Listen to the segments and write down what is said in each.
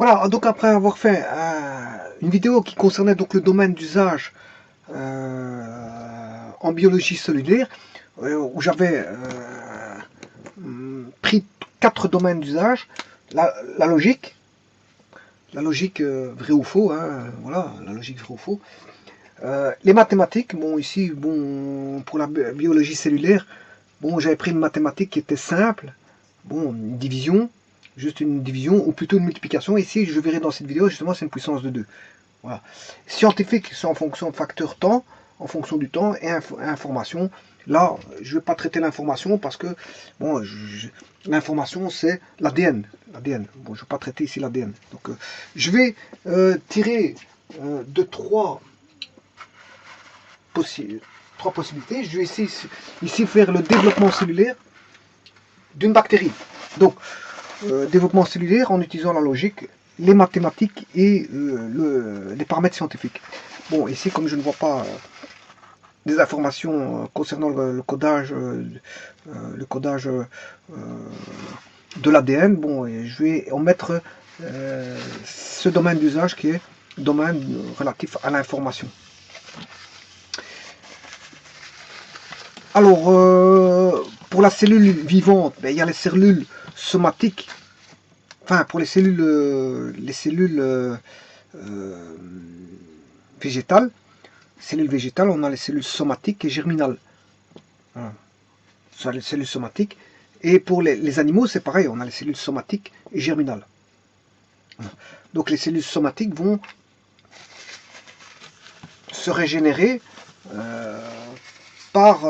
Voilà, donc après avoir fait une vidéo qui concernait donc le domaine d'usage en biologie cellulaire, où j'avais pris 4 domaines d'usage, la logique vrai ou faux, hein, voilà, la logique vrai ou faux, les mathématiques, bon ici, bon pour la biologie cellulaire, bon j'avais pris une mathématique qui était simple, bon une division, juste une division, ou plutôt une multiplication. Ici, je verrai dans cette vidéo, justement, c'est une puissance de 2. Voilà. Scientifique, c'est en fonction de facteur temps, en fonction du temps, et information. Là, je ne vais pas traiter l'information parce que, bon, l'information, c'est l'ADN. Bon, je ne vais pas traiter ici l'ADN. Donc, je vais tirer de trois possibilités. Je vais ici faire le développement cellulaire d'une bactérie. Donc, développement cellulaire en utilisant la logique, les mathématiques et les paramètres scientifiques. Bon, ici, comme je ne vois pas des informations concernant le codage de l'ADN, bon, je vais en mettre ce domaine d'usage qui est domaine relatif à l'information. Alors, pour la cellule vivante, ben, il y a les cellules somatiques. Enfin, pour les cellules végétales, on a les cellules somatiques et germinales. Voilà. Ça, les cellules somatiques. Et pour les animaux, c'est pareil, on a les cellules somatiques et germinales. Voilà. Donc les cellules somatiques vont se régénérer par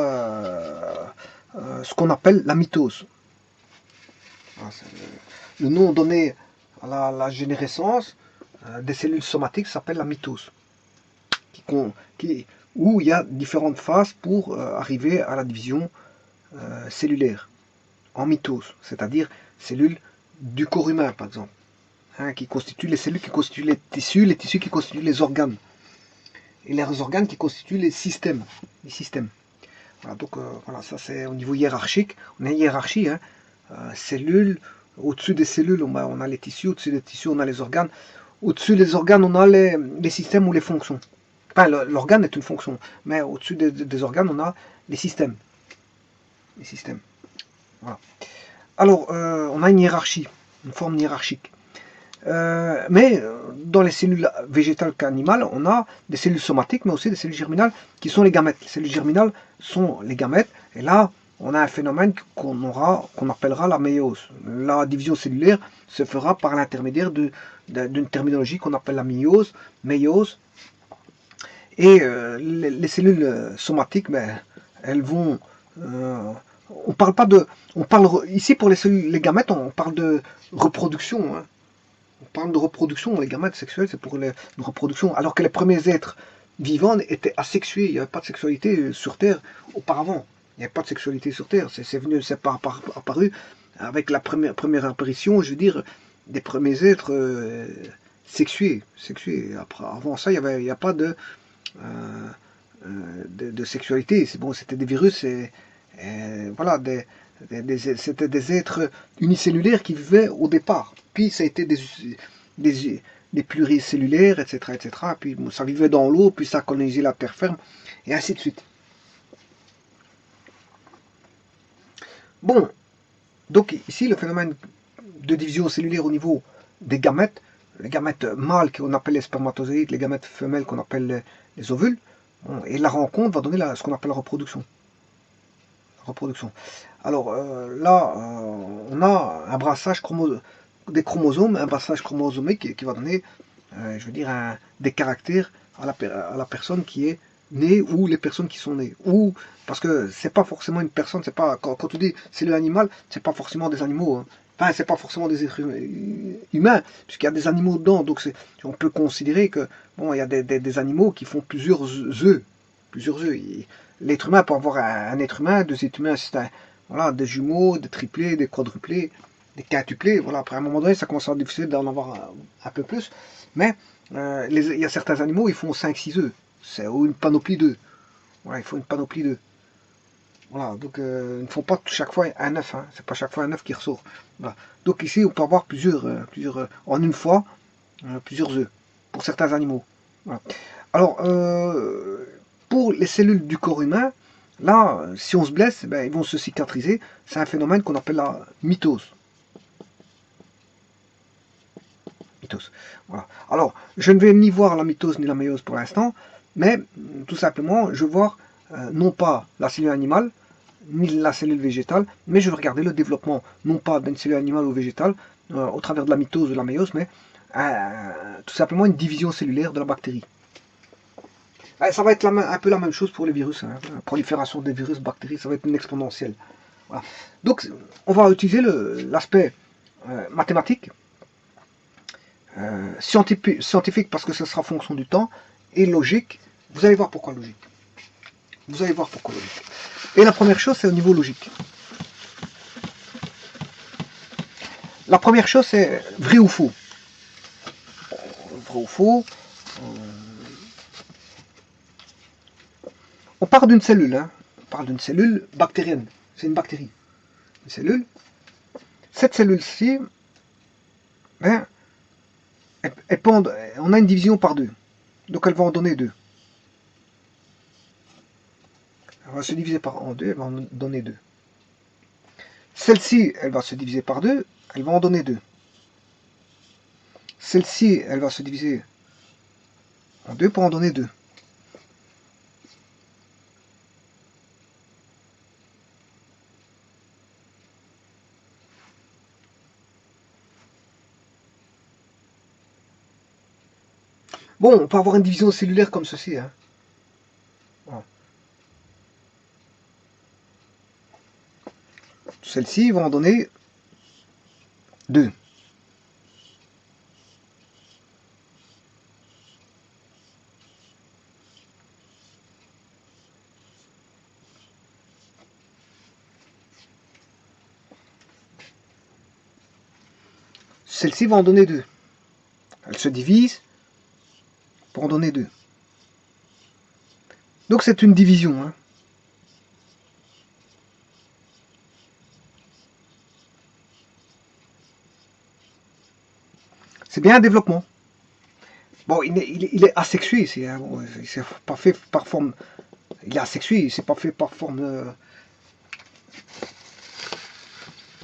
ce qu'on appelle la mitose. Voilà, le nom donné à la générescence des cellules somatiques s'appelle la mitose, où il y a différentes phases pour arriver à la division cellulaire en mitose, c'est-à-dire cellules du corps humain par exemple, hein, qui constituent les cellules qui constituent les tissus qui constituent les organes, et les organes qui constituent les systèmes. Voilà, donc voilà, ça c'est au niveau hiérarchique. On a une hiérarchie, hein, cellules. Au-dessus des cellules, on a les tissus. Au-dessus des tissus, on a les organes. Au-dessus des organes, on a les systèmes ou les fonctions. Enfin, l'organe est une fonction, mais au-dessus des organes, on a les systèmes. Voilà. Alors, on a une hiérarchie, une forme hiérarchique. Mais dans les cellules végétales qu'animales, on a des cellules somatiques, mais aussi des cellules germinales qui sont les gamètes. Les cellules germinales sont les gamètes, et là, on a un phénomène qu'on appellera la méiose. La division cellulaire se fera par l'intermédiaire d'une terminologie qu'on appelle la méiose. Et les cellules somatiques, ben, elles vont... on parle pas de... ici, pour les gamètes, on parle de reproduction, hein. On parle de reproduction, les gamètes sexuelles, c'est pour une reproduction, alors que les premiers êtres vivants étaient asexués, il n'y avait pas de sexualité sur Terre auparavant. Il n'y avait pas de sexualité sur Terre, c'est apparu avec la première apparition, je veux dire, des premiers êtres sexués. Avant ça, il n'y a pas de sexualité. C'est bon, c'était des virus et voilà, c'était des êtres unicellulaires qui vivaient au départ. Puis ça a été des pluricellulaires, etc., etc. Puis bon, ça vivait dans l'eau, puis ça a colonisé la terre ferme, et ainsi de suite. Bon, donc ici le phénomène de division cellulaire au niveau des gamètes, les gamètes mâles qu'on appelle les spermatozoïdes, les gamètes femelles qu'on appelle les ovules, bon, et la rencontre va donner ce qu'on appelle la reproduction. Alors là, on a un brassage des chromosomes, un brassage chromosomique qui va donner, je veux dire, des caractères à la personne qui est née ou les personnes qui sont nées. Ou parce que c'est pas forcément une personne, c'est pas quand tu dis c'est l'animal, c'est pas forcément des animaux. Hein. Enfin, c'est pas forcément des êtres humains, puisqu'il y a des animaux dedans. Donc on peut considérer que bon, il y a des animaux qui font plusieurs œufs. L'être humain peut avoir un être humain, deux êtres humains, c'est voilà, des jumeaux, des triplés, des quadruplés, des quintuplés. Voilà, après à un moment donné, ça commence à être difficile d'en avoir un peu plus. Mais il y a certains animaux, ils font 5-6 œufs. Ou une panoplie d'œufs. Voilà, il faut une panoplie d'œufs. Voilà, donc ils ne font pas chaque fois un œuf. Hein. C'est pas chaque fois un œuf qui ressort. Voilà. Donc ici, on peut avoir plusieurs en une fois. plusieurs œufs, pour certains animaux. Voilà. Alors, pour les cellules du corps humain, là, si on se blesse, ben, ils vont se cicatriser. C'est un phénomène qu'on appelle la mitose. Mitose. Voilà. Alors, je ne vais ni voir la mitose ni la méiose pour l'instant, mais tout simplement, je vais voir non pas la cellule animale, ni la cellule végétale, mais je vais regarder le développement, non pas d'une cellule animale ou végétale, au travers de la mitose ou de la méiose, mais tout simplement une division cellulaire de la bactérie. Ça va être un peu la même chose pour les virus. Hein. La prolifération des virus, bactéries, ça va être une exponentielle. Voilà. Donc, on va utiliser l'aspect mathématique, scientifique parce que ce sera fonction du temps, et logique. Vous allez voir pourquoi logique. Vous allez voir pourquoi logique. Et la première chose, c'est au niveau logique. La première chose, c'est vrai ou faux. Vrai ou faux. On part d'une cellule. Hein. On parle d'une cellule bactérienne. C'est une bactérie. Une cellule. Cette cellule-ci, ben, on a une division par deux. Donc elle va en donner deux. Elle va se diviser en deux, elle va en donner deux. Celle-ci, elle va se diviser par deux, elle va en donner deux. Celle-ci, elle va se diviser en deux pour en donner deux. Bon, on peut avoir une division cellulaire comme ceci. Hein. Voilà. Celle-ci va en donner deux. Celle-ci va en donner deux. Elle se divise pour en donner deux. Donc c'est une division. Hein. C'est bien un développement. Bon, il est asexué ici. Hein. Bon, c'est pas fait par forme. Il est asexué, c'est pas fait par forme.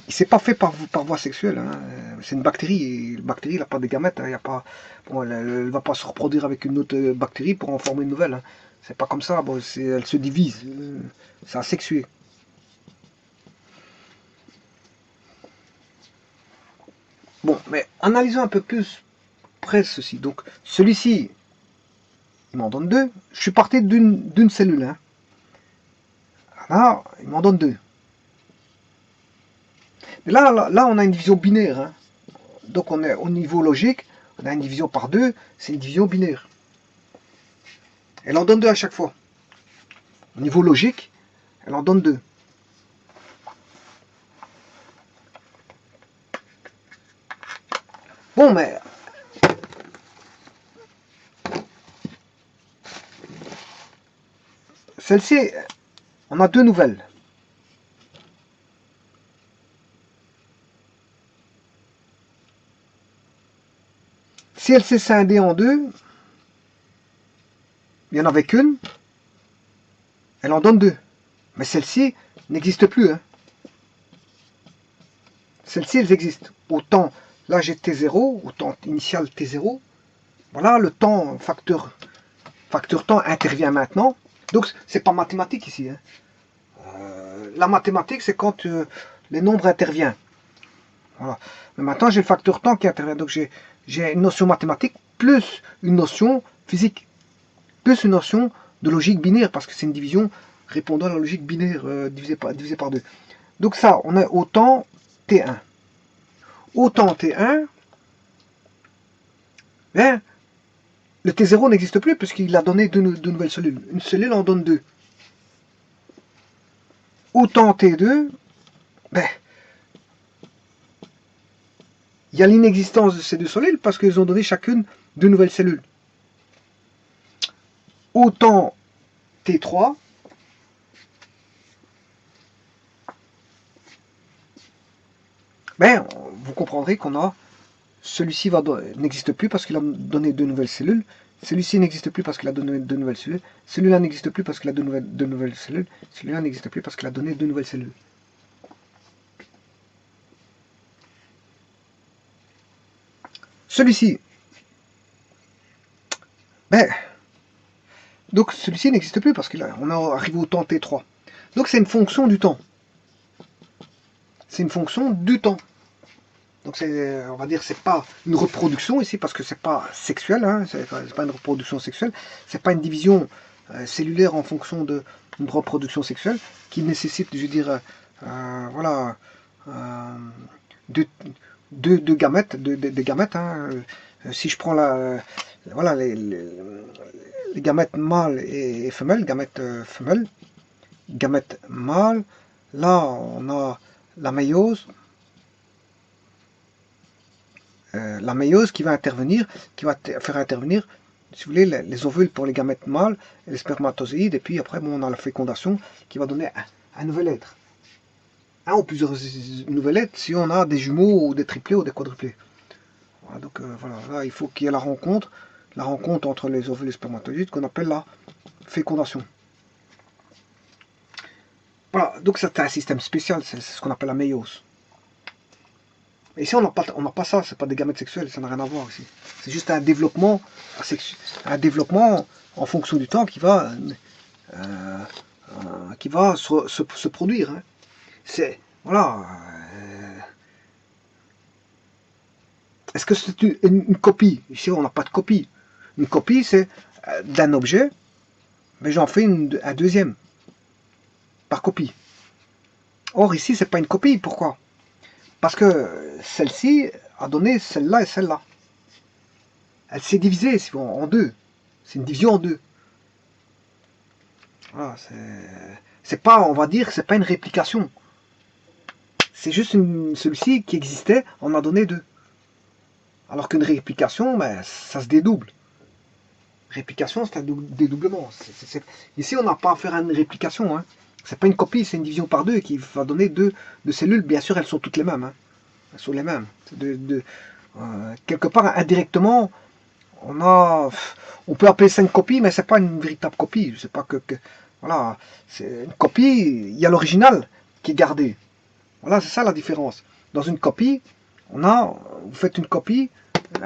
Il s'est pas fait par voie sexuelle. Hein. C'est une bactérie. Et la bactérie, elle n'a pas de gamètes. Hein. Y a pas, bon, elle ne va pas se reproduire avec une autre bactérie pour en former une nouvelle. Hein. C'est pas comme ça. Bon, elle se divise. C'est asexué. Bon, mais analysons un peu plus près ceci. Donc, celui-ci, il m'en donne deux. Je suis parti d'une cellule. Hein. Là, il m'en donne deux. Mais là, on a une division binaire. Hein. Donc, on est au niveau logique. On a une division par deux. C'est une division binaire. Elle en donne deux à chaque fois. Au niveau logique, elle en donne deux. Bon, mais celle-ci, on a deux nouvelles. Si elle s'est scindée en deux, il n'y en avait qu'une, elle en donne deux. Mais celle-ci n'existe plus. Hein. Celles-ci, elles existent. Au temps, là j'ai T0, au temps initial T0. Voilà, le temps, facteur temps intervient maintenant. Donc, c'est pas mathématique ici. Hein. La mathématique, c'est quand les nombres interviennent. Voilà. Mais maintenant, j'ai le facteur temps qui intervient. Donc, j'ai une notion mathématique plus une notion physique, plus une notion de logique binaire, parce que c'est une division répondant à la logique binaire divisée par deux. Donc ça, on est au temps T1. Au temps T1, ben, le T0 n'existe plus puisqu'il a donné deux nouvelles cellules. Une cellule en donne deux. Au temps T2, ben, il y a l'inexistence de ces deux cellules parce qu'ils ont donné chacune deux nouvelles cellules. Au temps T3, ben, vous comprendrez qu'on a celui-ci n'existe plus parce qu'il a donné de nouvelles cellules, celui-ci n'existe plus parce qu'il a donné de nouvelles cellules, celui-là n'existe plus parce qu'il a donné de nouvelles cellules, celui-là n'existe plus parce qu'il a donné de nouvelles cellules. Celui-ci, ben, donc celui-ci n'existe plus parce qu'on est arrivé au temps T3. Donc c'est une fonction du temps. C'est une fonction du temps. Donc on va dire, c'est pas une reproduction ici parce que c'est pas sexuel, hein, c'est pas une reproduction sexuelle, c'est pas une division cellulaire en fonction d'une reproduction sexuelle qui nécessite, je veux dire, voilà, deux gamètes, des gamètes. Hein. Si je prends voilà, les gamètes mâles et femelles, gamètes femelles, gamètes mâles, là on a la méiose. La méiose qui va intervenir, qui va faire intervenir, si vous voulez, les ovules pour les gamètes mâles et les spermatozoïdes, et puis après, bon, on a la fécondation qui va donner un nouvel être. Un ou plusieurs nouvelles êtres si on a des jumeaux ou des triplés ou des quadruplés. Voilà, donc voilà, là, il faut qu'il y ait la rencontre entre les ovules et les spermatozoïdes qu'on appelle la fécondation. Voilà, donc c'est un système spécial, c'est ce qu'on appelle la méiose. Et ici, on n'a pas ça, c'est pas des gamètes sexuels, ça n'a rien à voir ici. C'est juste un développement en fonction du temps qui va se produire. Hein. C'est, voilà. Est-ce que c'est une copie? Ici, on n'a pas de copie. Une copie, c'est d'un objet, mais j'en fais un deuxième, par copie. Or, ici, c'est pas une copie. Pourquoi? Parce que celle-ci a donné celle-là et celle-là. Elle s'est divisée en deux. C'est une division en deux. Voilà, c'est pas, on va dire, c'est pas une réplication. C'est juste celui-ci qui existait, on a donné deux. Alors qu'une réplication, ben, ça se dédouble. Réplication, c'est un dédoublement. Ici, on n'a pas à faire une réplication. Hein. C'est pas une copie, c'est une division par deux qui va donner deux cellules. Bien sûr, elles sont toutes les mêmes. Hein. Elles sont les mêmes. Quelque part, indirectement, on peut appeler ça une copie, mais c'est pas une véritable copie. C'est pas voilà, c'est une copie. Il y a l'original qui est gardé. Voilà, c'est ça la différence. Dans une copie, vous faites une copie,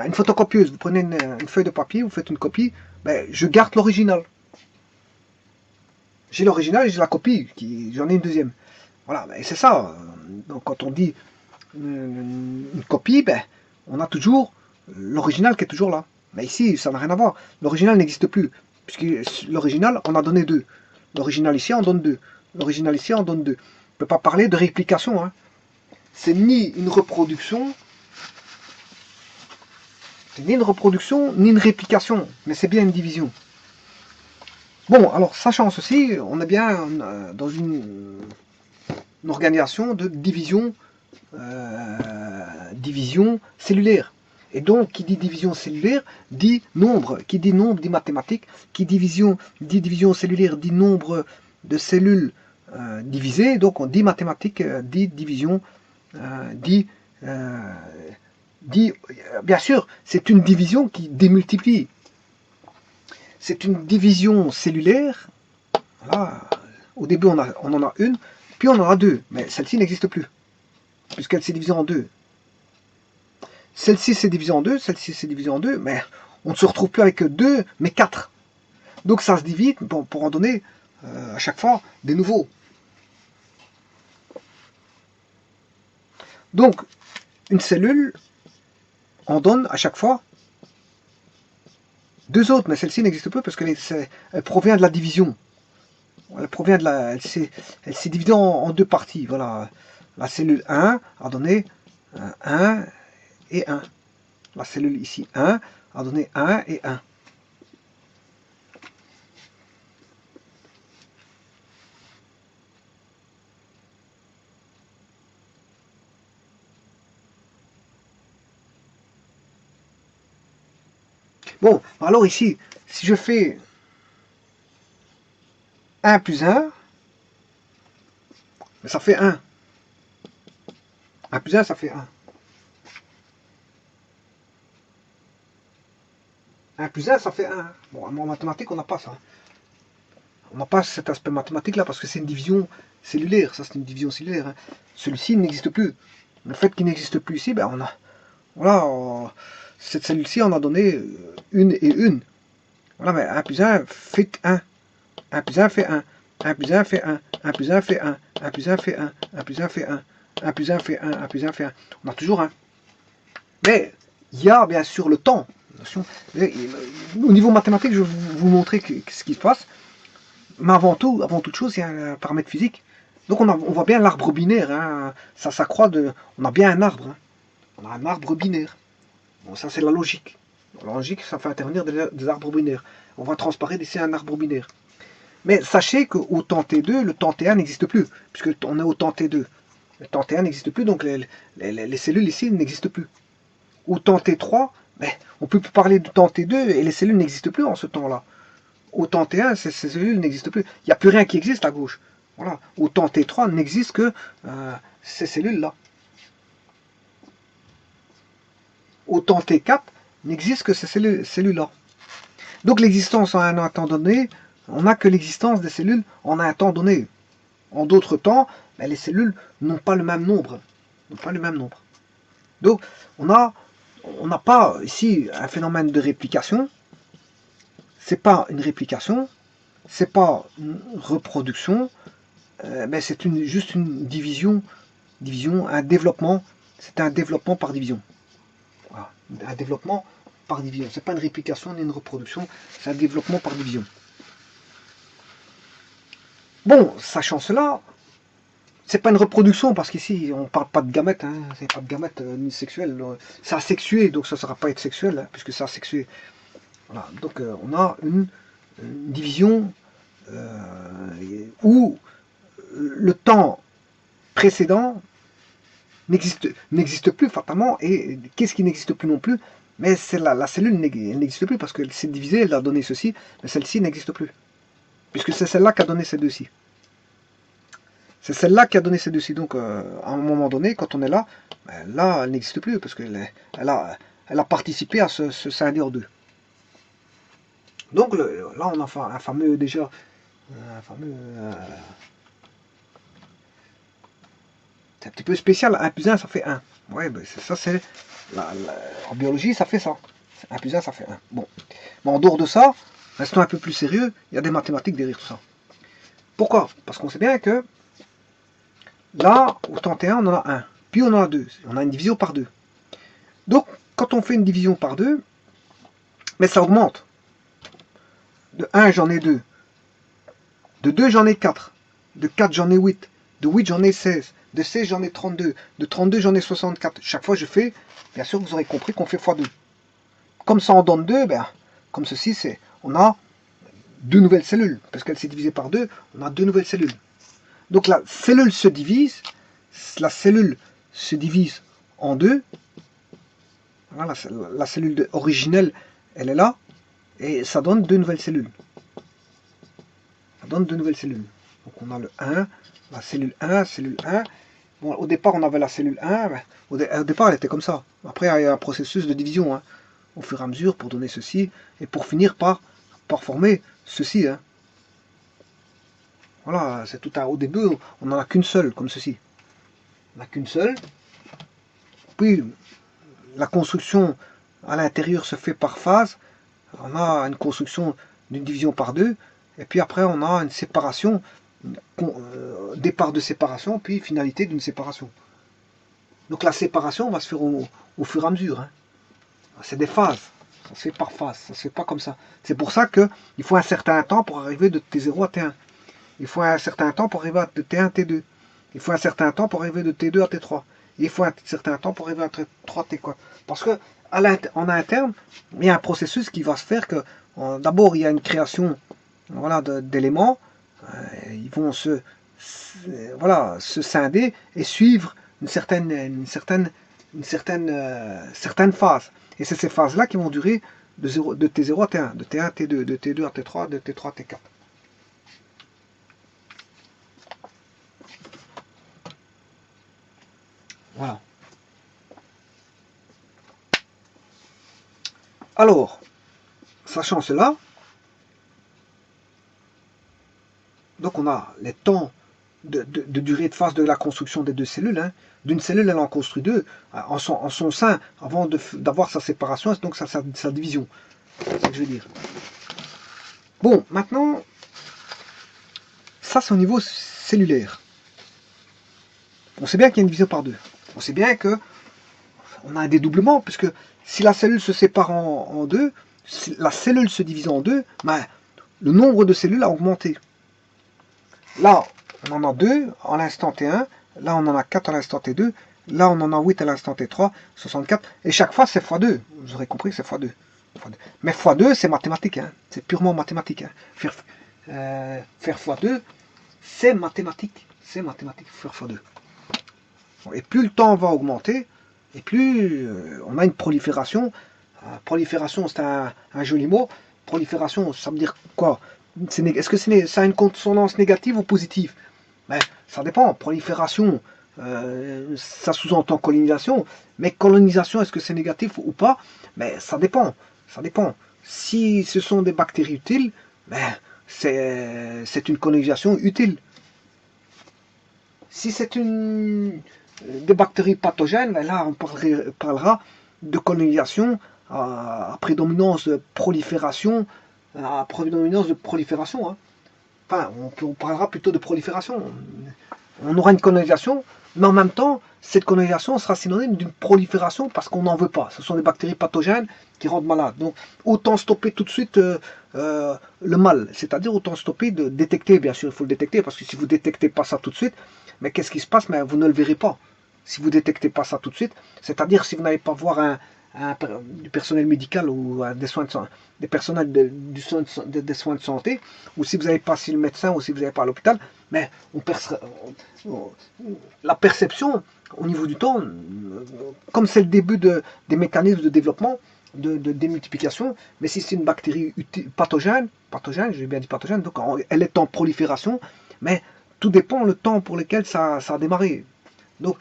une photocopieuse. Vous prenez une feuille de papier, vous faites une copie. Ben, je garde l'original. J'ai l'original et j'ai la copie. J'en ai une deuxième. Voilà, et c'est ça. Donc quand on dit une copie, ben, on a toujours l'original qui est toujours là. Mais ici, ça n'a rien à voir. L'original n'existe plus. Puisque l'original, on a donné deux. L'original ici, on donne deux. L'original ici, on donne deux. On ne peut pas parler de réplication. Hein. C'est ni une reproduction, ni une réplication. Mais c'est bien une division. Bon, alors, sachant ceci, on est bien dans une organisation de division cellulaire. Et donc, qui dit division cellulaire, dit nombre. Qui dit nombre, dit mathématiques. Qui dit division cellulaire, dit nombre de cellules divisées. Donc, on dit mathématiques, dit division, dit... bien sûr, c'est une division qui démultiplie. C'est une division cellulaire. Voilà. Au début, on en a une, puis on en a deux. Mais celle-ci n'existe plus, puisqu'elle s'est divisée en deux. Celle-ci s'est divisée en deux, celle-ci s'est divisée en deux, mais on ne se retrouve plus avec deux, mais quatre. Donc ça se divise pour en donner à chaque fois des nouveaux. Donc, une cellule en donne à chaque fois deux autres, mais celle-ci n'existe pas parce qu'elle provient de la division. Elle s'est divisée en deux parties. Voilà. La cellule 1 a donné 1 et 1. La cellule ici 1 a donné 1 et 1. Bon, alors ici, si je fais 1 plus 1, ça fait 1. 1 plus 1, ça fait 1. 1 plus 1, ça fait 1. Bon, en mathématiques, on n'a pas ça. On n'a pas cet aspect mathématique là parce que c'est une division cellulaire. Ça, c'est une division cellulaire. Hein. Celui-ci n'existe plus. Le fait qu'il n'existe plus ici, ben, on a. Voilà, cette cellule-ci, on a donné une et une. Voilà, mais 1 plus 1 fait 1. 1 plus 1 fait 1. 1 plus 1 fait 1. 1 plus 1 fait 1. 1 plus 1 fait 1. 1 plus 1 fait 1. 1 plus 1 fait 1. 1 plus 1 fait 1. On a toujours 1. Mais il y a bien sûr le temps. Au niveau mathématique, je vais vous montrer ce qui se passe. Mais avant toute chose, il y a un paramètre physique. Donc on voit bien l'arbre binaire. Hein. Ça s'accroît de. On a bien un arbre. Hein. On a un arbre binaire. Bon, ça c'est la logique. La logique, ça fait intervenir des arbres binaires. On va transparaître ici un arbre binaire. Mais sachez qu'au temps T2, le temps T1 n'existe plus, puisqu'on est au temps T2. Le temps T1 n'existe plus, donc les cellules ici n'existent plus. Au temps T3, ben, on peut plus parler du temps T2 et les cellules n'existent plus en ce temps-là. Au temps T1, ces cellules n'existent plus. Il n'y a plus rien qui existe à gauche. Voilà. Au temps T3, n'existe que ces cellules-là. Au temps T4, n'existe que ces cellules-là. Donc l'existence en un temps donné, on n'a que l'existence des cellules en un temps donné. En d'autres temps, ben, les cellules n'ont pas le même nombre. Donc on n'a pas ici un phénomène de réplication. C'est pas une réplication, c'est pas une reproduction, mais c'est juste une division, un développement. C'est un développement par division. Voilà. Un développement par division. C'est pas une réplication ni une reproduction, c'est un développement par division. Bon, sachant cela, c'est pas une reproduction parce qu'ici on parle pas de gamètes, hein, c'est pas de gamètes ni sexuelles. C'est asexué, donc ça ne sera pas être sexuel hein, puisque c'est asexué. Voilà, donc on a une division où le temps précédent n'existe plus fatalement et qu'est-ce qui n'existe plus non plus? Mais c'est la cellule n'existe plus parce qu'elle s'est divisée, elle a donné ceci, mais celle-ci n'existe plus puisque c'est celle-là qui a donné ces deux-ci. C'est celle-là qui a donné ces deux-ci. Donc, à un moment donné, quand on est là, ben, là, elle n'existe plus parce qu'elle elle a participé à ce scinder en deux. Donc, là, on a un fameux, déjà, un fameux... c'est un petit peu spécial. 1 plus 1, ça fait 1. Ouais, ben, ça, c'est... En biologie, ça fait ça. 1 plus 1, ça fait 1. Bon. Mais en dehors de ça, restons un peu plus sérieux, il y a des mathématiques derrière tout ça. Pourquoi? Parce qu'on sait bien que là, au temps T1, on en a 1. Puis on en a 2. On a une division par 2. Donc, quand on fait une division par 2, mais ça augmente. De 1, j'en ai 2. De 2, j'en ai 4. De 4, j'en ai 8. De 8, j'en ai 16. De 16, j'en ai 32. De 32, j'en ai 64. Chaque fois, je fais, bien sûr, vous aurez compris qu'on fait x2. Comme ça, on donne 2, ben, comme ceci, on a 2 nouvelles cellules. Parce qu'elle s'est divisée par 2, on a 2 nouvelles cellules. Donc, la cellule se divise en 2. Voilà, la cellule originelle, elle est là. Et ça donne 2 nouvelles cellules. Ça donne 2 nouvelles cellules. Donc on a le 1, la cellule 1, cellule 1. Bon, au départ, on avait la cellule 1. Ben, au départ, elle était comme ça. Après, il y a un processus de division, hein, au fur et à mesure, pour donner ceci, et pour finir par former ceci. Hein. Voilà, c'est tout un... Au début, on n'en a qu'une seule, comme ceci. On n'a qu'une seule. Puis, la construction à l'intérieur se fait par phase. On a une construction d'une division par 2. Et puis après, on a une séparation, départ de séparation, puis finalité d'une séparation. Donc la séparation va se faire au fur et à mesure. Hein. C'est des phases. Ça se fait par phase. Ça se fait pas comme ça. C'est pour ça qu'il faut un certain temps pour arriver de T0 à T1. Il faut un certain temps pour arriver de T1 à T2. Il faut un certain temps pour arriver de T2 à T3. Il faut un certain temps pour arriver à T3 à T4. Parce que en interne, il y a un processus qui va se faire que d'abord il y a une création voilà, d'éléments. Ils vont se scinder et suivre une certaine phase. Et c'est ces phases-là qui vont durer de T0 à T1, de T1 à T2, de T2 à T3, de T3 à T4. Voilà. Alors, Sachant cela, donc on a les temps de durée de phase de la construction des deux cellules. Hein. D'une cellule, elle en construit deux en son sein avant d'avoir sa séparation, et donc sa division. C'est ça que je veux dire. Bon, maintenant, ça c'est au niveau cellulaire. On sait bien qu'il y a une division par deux. On sait bien que on a un dédoublement, puisque si la cellule se sépare en deux, si la cellule se divise en deux, ben, le nombre de cellules a augmenté. Là, on en a 2 à l'instant T1, là on en a 4 à l'instant T2, là on en a 8 à l'instant T3, 64, et chaque fois c'est x2. Vous aurez compris que c'est x2. Mais x2 c'est mathématique, hein. C'est purement mathématique. Hein. Faire x2, c'est mathématique. C'est mathématique, faire x2. Et plus le temps va augmenter, et plus on a une prolifération. Prolifération, c'est un joli mot. Prolifération, ça veut dire quoi? Est-ce que ça a une consonance négative ou positive? Ben, ça dépend. Prolifération, ça sous-entend colonisation. Mais colonisation, est-ce que c'est négatif ou pas? Mais ça dépend. Ça dépend. Si ce sont des bactéries utiles, ben, c'est une colonisation utile. Si c'est des bactéries pathogènes, ben là on parlera de colonisation à prédominance de prolifération. Hein. Enfin, on parlera plutôt de prolifération. On aura une colonisation, mais en même temps, cette colonisation sera synonyme d'une prolifération parce qu'on n'en veut pas. Ce sont des bactéries pathogènes qui rendent malades. Donc, autant stopper tout de suite le mal. C'est-à-dire, autant stopper de détecter. Bien sûr, il faut le détecter parce que si vous ne détectez pas ça tout de suite, mais qu'est-ce qui se passe? Mais vous ne le verrez pas. Si vous ne détectez pas ça tout de suite, c'est-à-dire si vous n'allez pas voir du personnel médical ou des personnels des soins de santé, ou si vous n'avez pas si le médecin ou si vous n'avez pas à l'hôpital, mais la perception au niveau du temps, comme c'est le début des mécanismes de développement, de démultiplication, mais si c'est une bactérie pathogène, j'ai bien dit pathogène, donc elle est en prolifération, mais tout dépend le temps pour lequel ça a démarré. Donc,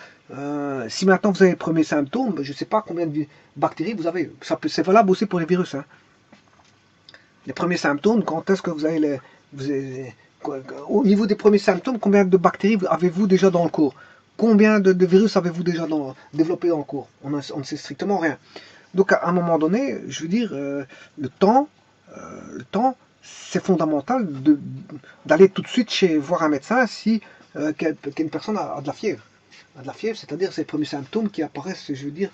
si maintenant vous avez les premiers symptômes, je ne sais pas combien de bactéries vous avez. C'est valable aussi pour les virus. Hein. Les premiers symptômes, quand est-ce que vous avez au niveau des premiers symptômes, combien de bactéries avez-vous déjà dans le corps? Combien de virus avez-vous déjà développé dans le corps? On ne sait strictement rien. Donc, à un moment donné, je veux dire, le temps, c'est fondamental d'aller tout de suite voir un médecin si qu'une personne a de la fièvre. De la fièvre, c'est-à-dire ces premiers symptômes qui apparaissent, je veux dire,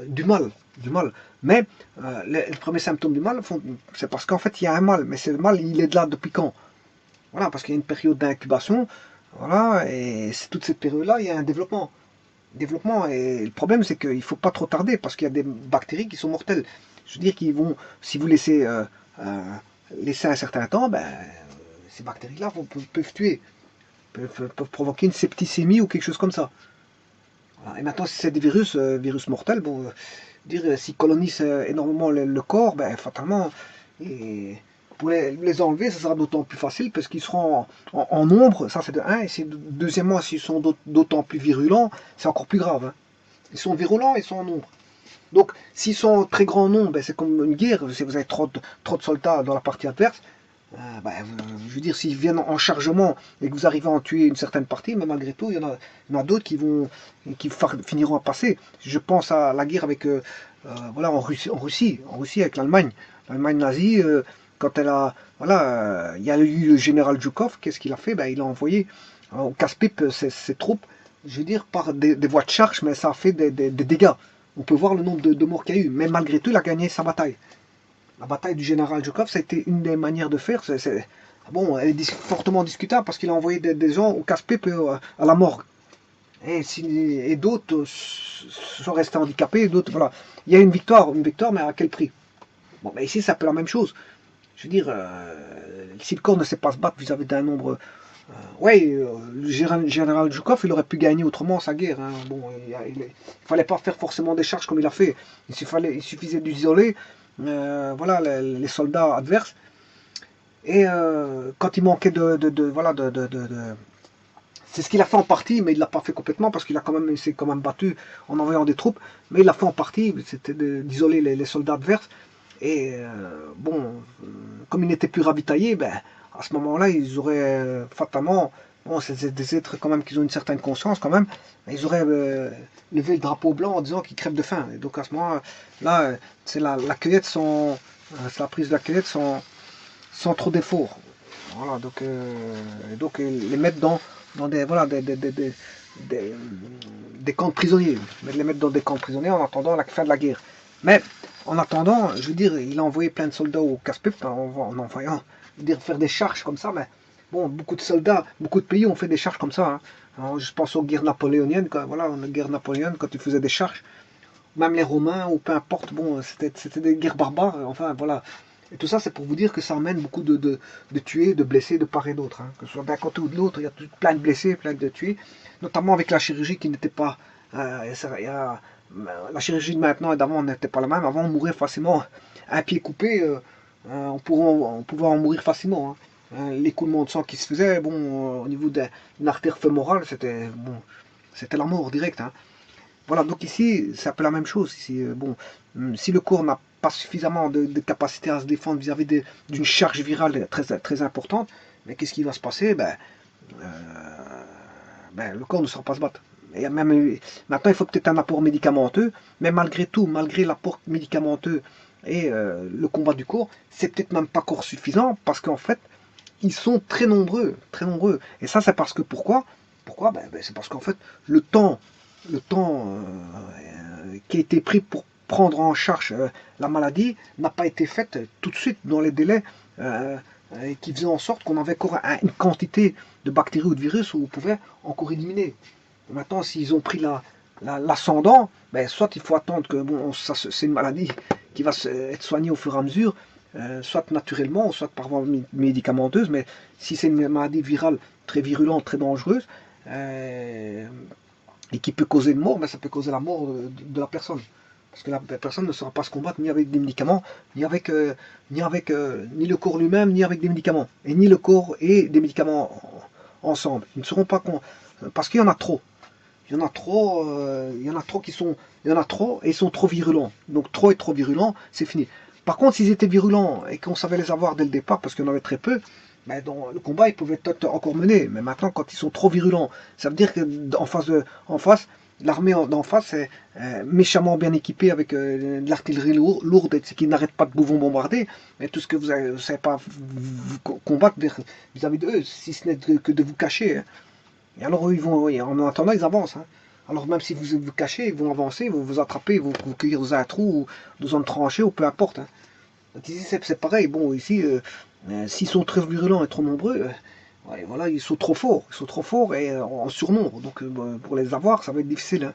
du mal. Mais les premiers symptômes du mal, c'est parce qu'en fait il y a un mal, mais c'est le mal, il est là depuis quand? Voilà, parce qu'il y a une période d'incubation, voilà, et c'est toute cette période-là, il y a un développement. Et le problème, c'est qu'il ne faut pas trop tarder, parce qu'il y a des bactéries qui sont mortelles. Je veux dire qu'ils vont, si vous laissez un certain temps, ben, ces bactéries-là peuvent tuer. Peuvent provoquer une septicémie ou quelque chose comme ça. Voilà. Et maintenant, si c'est des virus mortels, bon, s'ils colonisent énormément le corps, ben, fatalement, pour les enlever, ça sera d'autant plus facile parce qu'ils seront en nombre, ça c'est de 1, et deuxièmement, s'ils sont d'autant plus virulents, c'est encore plus grave. Hein. Ils sont virulents, ils sont en nombre. Donc, s'ils sont en très grand nombre, ben, c'est comme une guerre, si vous avez trop de soldats dans la partie adverse, je veux dire, s'ils viennent en chargement et que vous arrivez à en tuer une certaine partie, mais malgré tout, il y en a d'autres qui finiront à passer. Je pense à la guerre avec, voilà, en Russie avec l'Allemagne nazie, quand elle a, voilà, il y a eu le général Zhukov, qu'est-ce qu'il a fait? Ben, il a envoyé au casse-pipe ses troupes, je veux dire, par des voies de charge, mais ça a fait des dégâts. On peut voir le nombre de morts qu'il y a eu, mais malgré tout, il a gagné sa bataille. La bataille du général Zhukov, ça a été une des manières de faire. Bon, elle est fortement discutable parce qu'il a envoyé des gens au casse-pipe à la morgue. Et d'autres sont restés handicapés. D'autres, voilà. Il y a une victoire, mais à quel prix? Bon, mais ici, c'est un peu la même chose. Je veux dire, si le corps ne sait pas se battre vis-à-vis d'un nombre. Le général Zhukov, il aurait pu gagner autrement sa guerre. Hein. Bon, il fallait pas faire forcément des charges comme il a fait. Il suffisait d'isoler. Voilà les soldats adverses, et quand il manquait c'est ce qu'il a fait en partie, mais il l'a pas fait complètement parce qu'il s'est quand même battu en envoyant des troupes, mais il l'a fait en partie, c'était d'isoler les soldats adverses, Et bon, comme ils n'étaient plus ravitaillés, ben, à ce moment-là, ils auraient fatalement, bon, c'est des êtres quand même qui ont une certaine conscience quand même, ils auraient levé le drapeau blanc en disant qu'ils crèvent de faim. Et donc à ce moment-là, c'est la cueillette c'est la prise de la cueillette sans trop d'efforts. Voilà, donc les mettre dans des, voilà, des, des camps de prisonniers, les mettre dans des camps de prisonniers en attendant la fin de la guerre. Mais en attendant, je veux dire, il a envoyé plein de soldats au casse-pipe en envoyant dire, faire des charges comme ça. Mais bon, beaucoup de soldats, beaucoup de pays ont fait des charges comme ça. Hein. Alors, je pense aux guerres napoléoniennes, voilà, la guerre napoléonienne, quand ils faisaient des charges, même les Romains ou peu importe, bon, c'était des guerres barbares. Enfin, voilà. Et tout ça, c'est pour vous dire que ça amène beaucoup de tués, de blessés de part et d'autre. Hein. Que ce soit d'un côté ou de l'autre, il y a plein de blessés, plein de tués, notamment avec la chirurgie qui n'était pas. La chirurgie de maintenant et d'avant n'était pas la même. Avant, on mourait facilement. Un pied coupé, on pouvait en mourir facilement. Hein. L'écoulement de sang qui se faisait, bon, au niveau d'une artère fémorale, c'était la mort directe. Hein. Voilà, donc ici, c'est un peu la même chose. Ici, bon, si le corps n'a pas suffisamment de capacité à se défendre vis-à-vis d'une charge virale très, très importante, mais qu'est-ce qui va se passer? Euh, le corps ne saura pas se battre. Et même, maintenant, il faut peut-être un apport médicamenteux, mais malgré tout, malgré l'apport médicamenteux et le combat du corps, c'est peut-être même pas corps suffisant, parce qu'en fait, ils sont très nombreux, très nombreux. Et ça, c'est parce que pourquoi? Pourquoi? C'est parce qu'en fait, le temps qui a été pris pour prendre en charge la maladie n'a pas été fait tout de suite dans les délais qui faisaient en sorte qu'on avait encore une quantité de bactéries ou de virus où on pouvait encore éliminer. Maintenant, s'ils ont pris l'ascendant, soit il faut attendre que bon, c'est une maladie qui va être soignée au fur et à mesure, soit naturellement, soit par voie médicamenteuse, mais si c'est une maladie virale très virulente, très dangereuse, et qui peut causer une mort, ça peut causer la mort de la personne. Parce que la personne ne saura pas se combattre ni avec des médicaments, ni le corps lui-même, ni avec des médicaments. Et ni le corps et des médicaments ensemble. Ils ne seront pas parce qu'il y en a trop. Il y en a trop il y en a trop et ils sont trop virulents. Donc trop et trop virulents, c'est fini. Par contre, s'ils étaient virulents et qu'on savait les avoir dès le départ, parce qu'il y en avait très peu, dans le combat, ils pouvaient être encore menés. Mais maintenant, quand ils sont trop virulents, ça veut dire en face, l'armée d'en face est méchamment bien équipée avec de l'artillerie lourde qui n'arrête pas de vous bombarder. Mais tout ce que vous ne savez pas vous combattre vis-à-vis d'eux, si ce n'est que de vous cacher. Hein. Et alors, en attendant, ils avancent. Hein. Alors, même si vous vous cachez, ils vont avancer, ils vont vous attraper, ils vont vous cueillir dans un trou, ou dans une tranchée, ou peu importe. Hein. Donc, ici, c'est pareil. Bon, ici, s'ils sont très virulents et trop nombreux, ouais, voilà, ils sont trop forts. Ils sont trop forts et en surnombre. Donc, pour les avoir, ça va être difficile. Hein.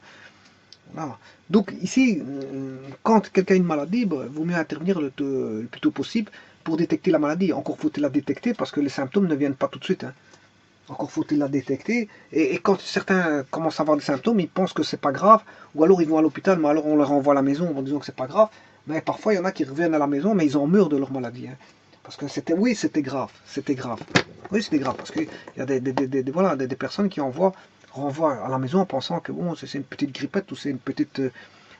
Voilà. Donc, ici, quand quelqu'un a une maladie, il vaut mieux intervenir le plus tôt possible pour détecter la maladie. Encore faut-il la détecter parce que les symptômes ne viennent pas tout de suite. Hein. Encore faut-il la détecter. Et quand certains commencent à avoir des symptômes, ils pensent que c'est pas grave, ou alors ils vont à l'hôpital, mais alors on les renvoie à la maison en disant que c'est pas grave. Mais parfois, il y en a qui reviennent à la maison, mais ils en meurent de leur maladie. Hein. Parce que oui, c'était grave, c'était grave. Oui, c'était grave, parce qu'il y a voilà, des personnes qui renvoient à la maison en pensant que bon, c'est une petite grippette ou c'est une petite,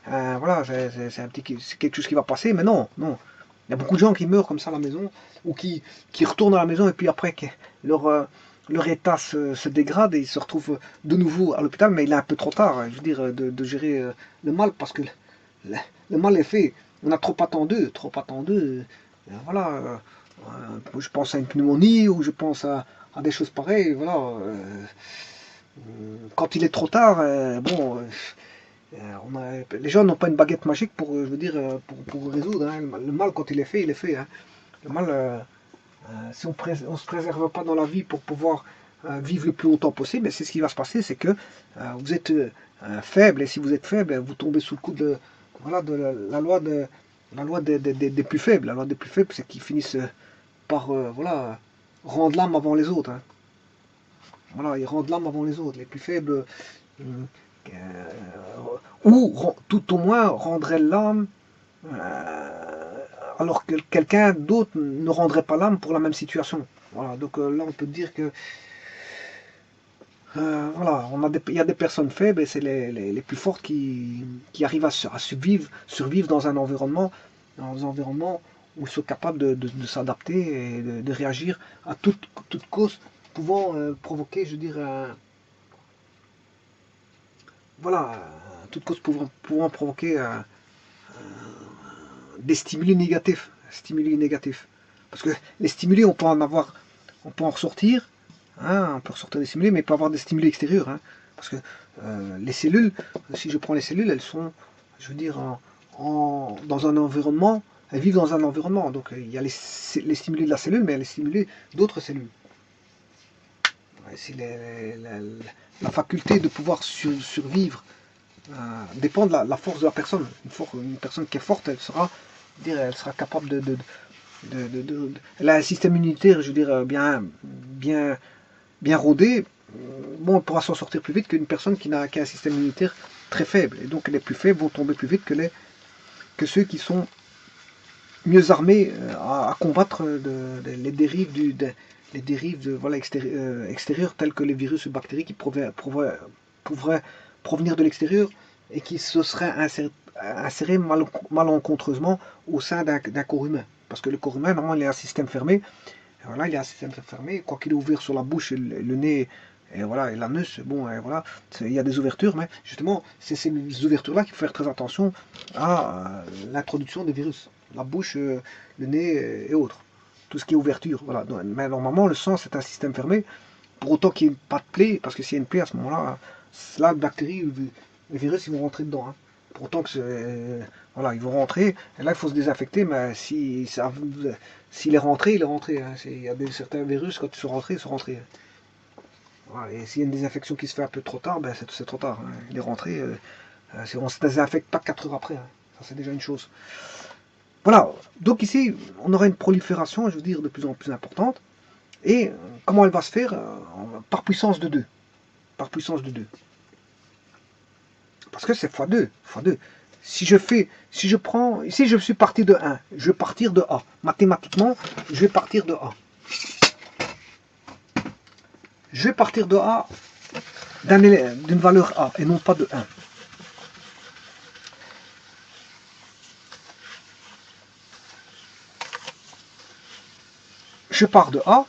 voilà, c'est quelque chose qui va passer, mais non, non. Il y a beaucoup de gens qui meurent comme ça à la maison, ou qui retournent à la maison et puis après leur, leur état se dégrade et ils se retrouvent de nouveau à l'hôpital, mais il est un peu trop tard, hein, je veux dire, de gérer le mal, parce que le mal est fait. On a trop attendu, trop attendu. Voilà, je pense à une pneumonie ou je pense à des choses pareilles. Voilà, quand il est trop tard, bon, les gens n'ont pas une baguette magique pour, je veux dire, pour résoudre. Hein. Le mal, quand il est fait, il est fait. Hein. Le mal, si on ne se préserve pas dans la vie pour pouvoir vivre le plus longtemps possible, c'est ce qui va se passer, c'est que vous êtes faible, et si vous êtes faible, vous tombez sous le coup de, voilà, de la loi des plus faibles. La loi des plus faibles, c'est qu'ils finissent par voilà, rendre l'âme avant les autres. Hein. Voilà, ils rendent l'âme avant les autres. Les plus faibles, euh, ou tout au moins rendraient l'âme alors que quelqu'un d'autre ne rendrait pas l'âme pour la même situation. Voilà, donc là on peut dire que voilà, il y a des personnes faibles et c'est les plus fortes qui arrivent à survivre dans un environnement dans des environnements où ils sont capables de s'adapter et de réagir à toute cause pouvant provoquer, je veux dire, voilà, toute cause pouvant provoquer des stimuli négatifs. Stimuli négatifs. Parce que les stimuli, on peut en ressortir, hein, on peut ressortir des stimuli, mais il peut avoir des stimuli extérieurs. Hein, parce que les cellules, si je prends les cellules, elles sont, je veux dire, dans un environnement, elles vivent dans un environnement. Donc il y a les stimuli de la cellule, mais il y a les stimuli d'autres cellules. Si la faculté de pouvoir survivre dépend de la force de la personne. Une personne qui est forte, elle sera capable elle a un système immunitaire, je veux dire, bien rodé. Bon, elle pourra s'en sortir plus vite qu'une personne qui a un système immunitaire très faible. Et donc les plus faibles vont tomber plus vite que ceux qui sont mieux armés à combattre les dérives voilà, extérieures telles que les virus ou bactéries qui pourraient provenir de l'extérieur et qui se seraient insérés malencontreusement au sein d'un corps humain. Parce que le corps humain, normalement, il est un système fermé. Et voilà, il est un système fermé. Quoi qu'il est ouvert sur la bouche et le nez et voilà, et l'anus, bon, et voilà, il y a des ouvertures, mais justement, c'est ces ouvertures-là qu'il faut faire très attention à l'introduction des virus. La bouche, le nez et autres. Tout ce qui est ouverture, voilà. Mais normalement, le sang, c'est un système fermé. Pour autant qu'il n'y ait pas de plaie, parce que s'il y a une plaie à ce moment-là, là, les bactéries, les virus, ils vont rentrer dedans. Hein. Pour autant que voilà, ils vont rentrer, et là, il faut se désinfecter, mais s'il est rentré, il est rentré. Hein. Il y a certains virus, quand ils sont rentrés, ils sont rentrés. Voilà. Et s'il y a une désinfection qui se fait un peu trop tard, ben c'est trop tard. Hein. Il est rentré, on ne se désinfecte pas 4 heures après. Hein. Ça, c'est déjà une chose. Voilà, donc ici, on aura une prolifération, je veux dire, de plus en plus importante. Et comment elle va se faire? Par puissance de 2. Par puissance de 2. Parce que c'est x2. x2. Si je prends, ici je suis parti de 1, je vais partir de A. Mathématiquement, je vais partir de A. Je vais partir de A d'une valeur A et non pas de 1. Je pars de A.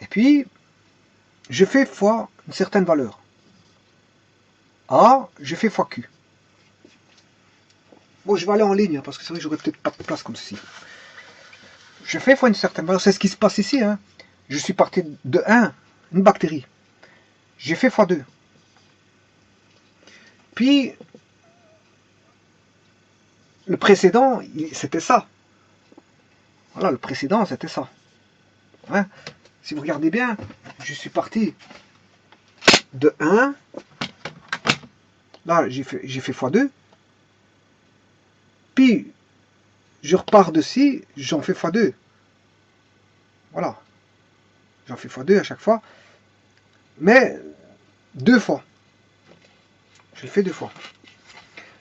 Et puis, je fais fois une certaine valeur. A, je fais fois Q. Bon, je vais aller en ligne, parce que c'est vrai que j'aurais peut-être pas de place comme ceci. Je fais fois une certaine valeur, c'est ce qui se passe ici. Hein. Je suis parti de 1, une bactérie. J'ai fait fois 2. Puis, le précédent, c'était ça. Voilà, le précédent, c'était ça. Hein. Si vous regardez bien, je suis parti de 1. Là, j'ai fait x2. Puis, je repars de ci, j'en fais x2. Voilà. J'en fais x2 à chaque fois. Mais 2 fois. Je le fais 2 fois.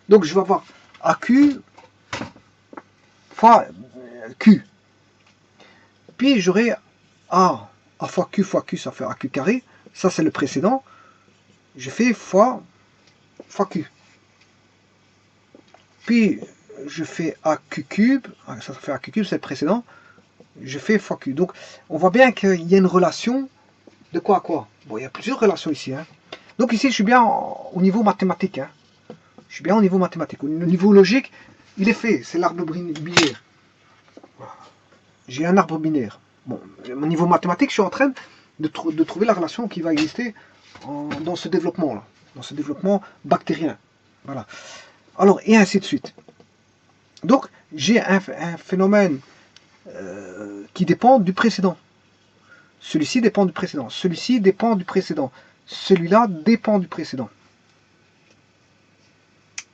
Donc, je vais avoir AQ fois Q. Puis, j'aurai A fois Q, ça fait AQ carré. Ça, c'est le précédent. Je fais fois Q. Puis, je fais AQ cube. Ça fait AQ cube, c'est le précédent. Je fais fois Q. Donc, on voit bien qu'il y a une relation de quoi à quoi. Bon, il y a plusieurs relations ici. Hein. Donc, ici, je suis bien au niveau mathématique. Hein. Je suis bien au niveau mathématique. Au niveau logique, il est fait. C'est l'arbre binaire. Voilà. J'ai un arbre binaire. Bon, au niveau mathématique, je suis en train de trouver la relation qui va exister dans ce développement-là. Dans ce développement bactérien. Voilà. Alors, et ainsi de suite. Donc, j'ai un phénomène qui dépend du précédent. Celui-ci dépend du précédent. Celui-ci dépend du précédent. Celui-là dépend du précédent.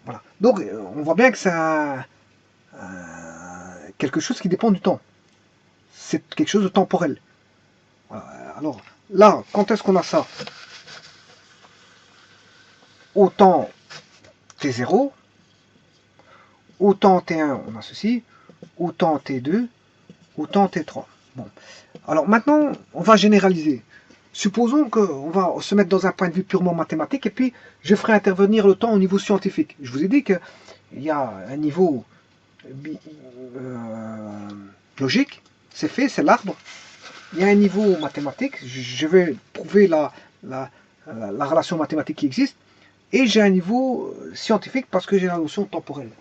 Voilà. Donc, on voit bien que c'est quelque chose qui dépend du temps. C'est quelque chose de temporel. Voilà. Alors, là, quand est-ce qu'on a ça? Au temps T0, au temps T1, on a ceci, au temps T2, au temps T3. Bon. Alors maintenant, on va généraliser. supposons qu'on va se mettre dans un point de vue purement mathématique, et puis je ferai intervenir le temps au niveau scientifique. Je vous ai dit qu'il y a un niveau logique, c'est fait, c'est l'arbre. Il y a un niveau mathématique, je vais prouver la relation mathématique qui existe, et j'ai un niveau scientifique parce que j'ai la notion temporelle.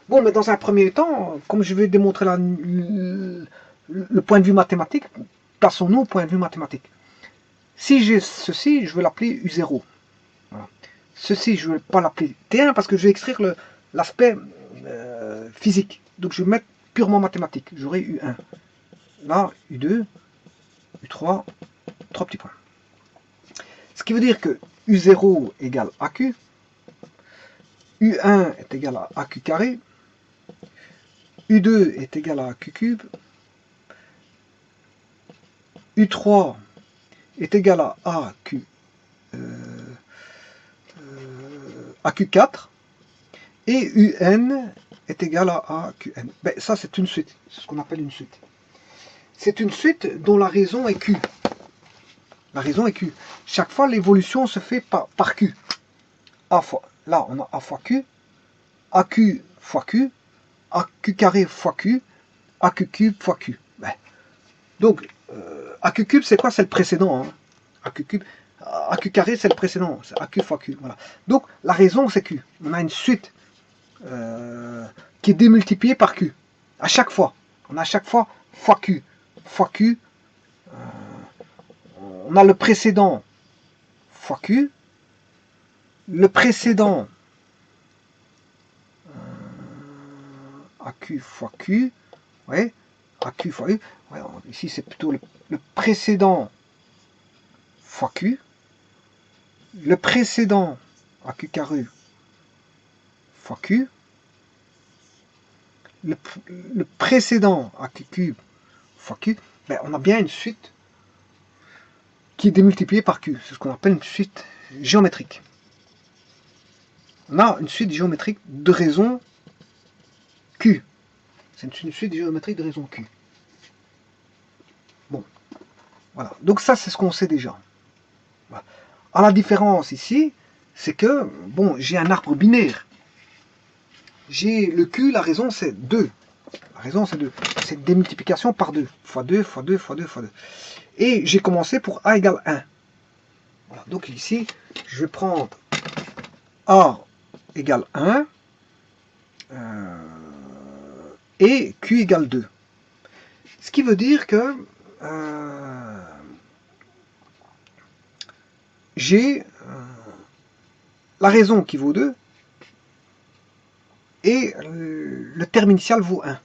Bon, mais dans un premier temps, comme je vais démontrer le point de vue mathématique, plaçons-nous au point de vue mathématique. Si j'ai ceci, je vais l'appeler U0. Voilà. Ceci, je ne vais pas l'appeler T1 parce que je vais extraire l'aspect physique. Donc je vais mettre purement mathématique. J'aurai U1. Là, U2, U3, 3 petits points. Ce qui veut dire que U0 égale AQ, U1 est égal à AQ carré, U2 est égal à AQ cube, U3 est égal à AQ4 et UN est égal à AQN. Ben, ça, c'est une suite. C'est ce qu'on appelle une suite. C'est une suite dont la raison est Q. La raison est Q. Chaque fois, l'évolution se fait par Q. A fois, là, on a A fois Q, AQ fois Q, AQ carré fois Q, AQ cube fois Q. Ben, donc, AQ cube, c'est quoi? C'est le précédent. Hein. AQ cube, AQ carré, c'est le précédent. C'est AQ fois Q. Voilà. Donc, la raison, c'est Q. On a une suite qui est démultipliée par Q. À chaque fois. On a à chaque fois fois Q. Fois Q. On a le précédent fois Q. Le précédent AQ fois Q. Ouais. AQ fois U. Ouais, ici, c'est plutôt le précédent fois Q. Le précédent AQ carré fois Q. Le précédent AQ cube fois Q. Ben, on a bien une suite qui est démultipliée par Q. C'est ce qu'on appelle une suite géométrique. On a une suite géométrique de raison Q. C'est une suite géométrique de raison Q. Bon, voilà. Donc ça, c'est ce qu'on sait déjà. Voilà. Alors, la différence ici, c'est que, bon, j'ai un arbre binaire. J'ai le Q, la raison, c'est 2. La raison, c'est 2. C'est une démultiplication par 2. Fois 2, fois 2, fois 2, fois 2. Et j'ai commencé pour A égale 1. Voilà. Donc ici, je vais prendre A égale 1 et Q égale 2. Ce qui veut dire que j'ai la raison qui vaut 2 et le terme initial vaut 1.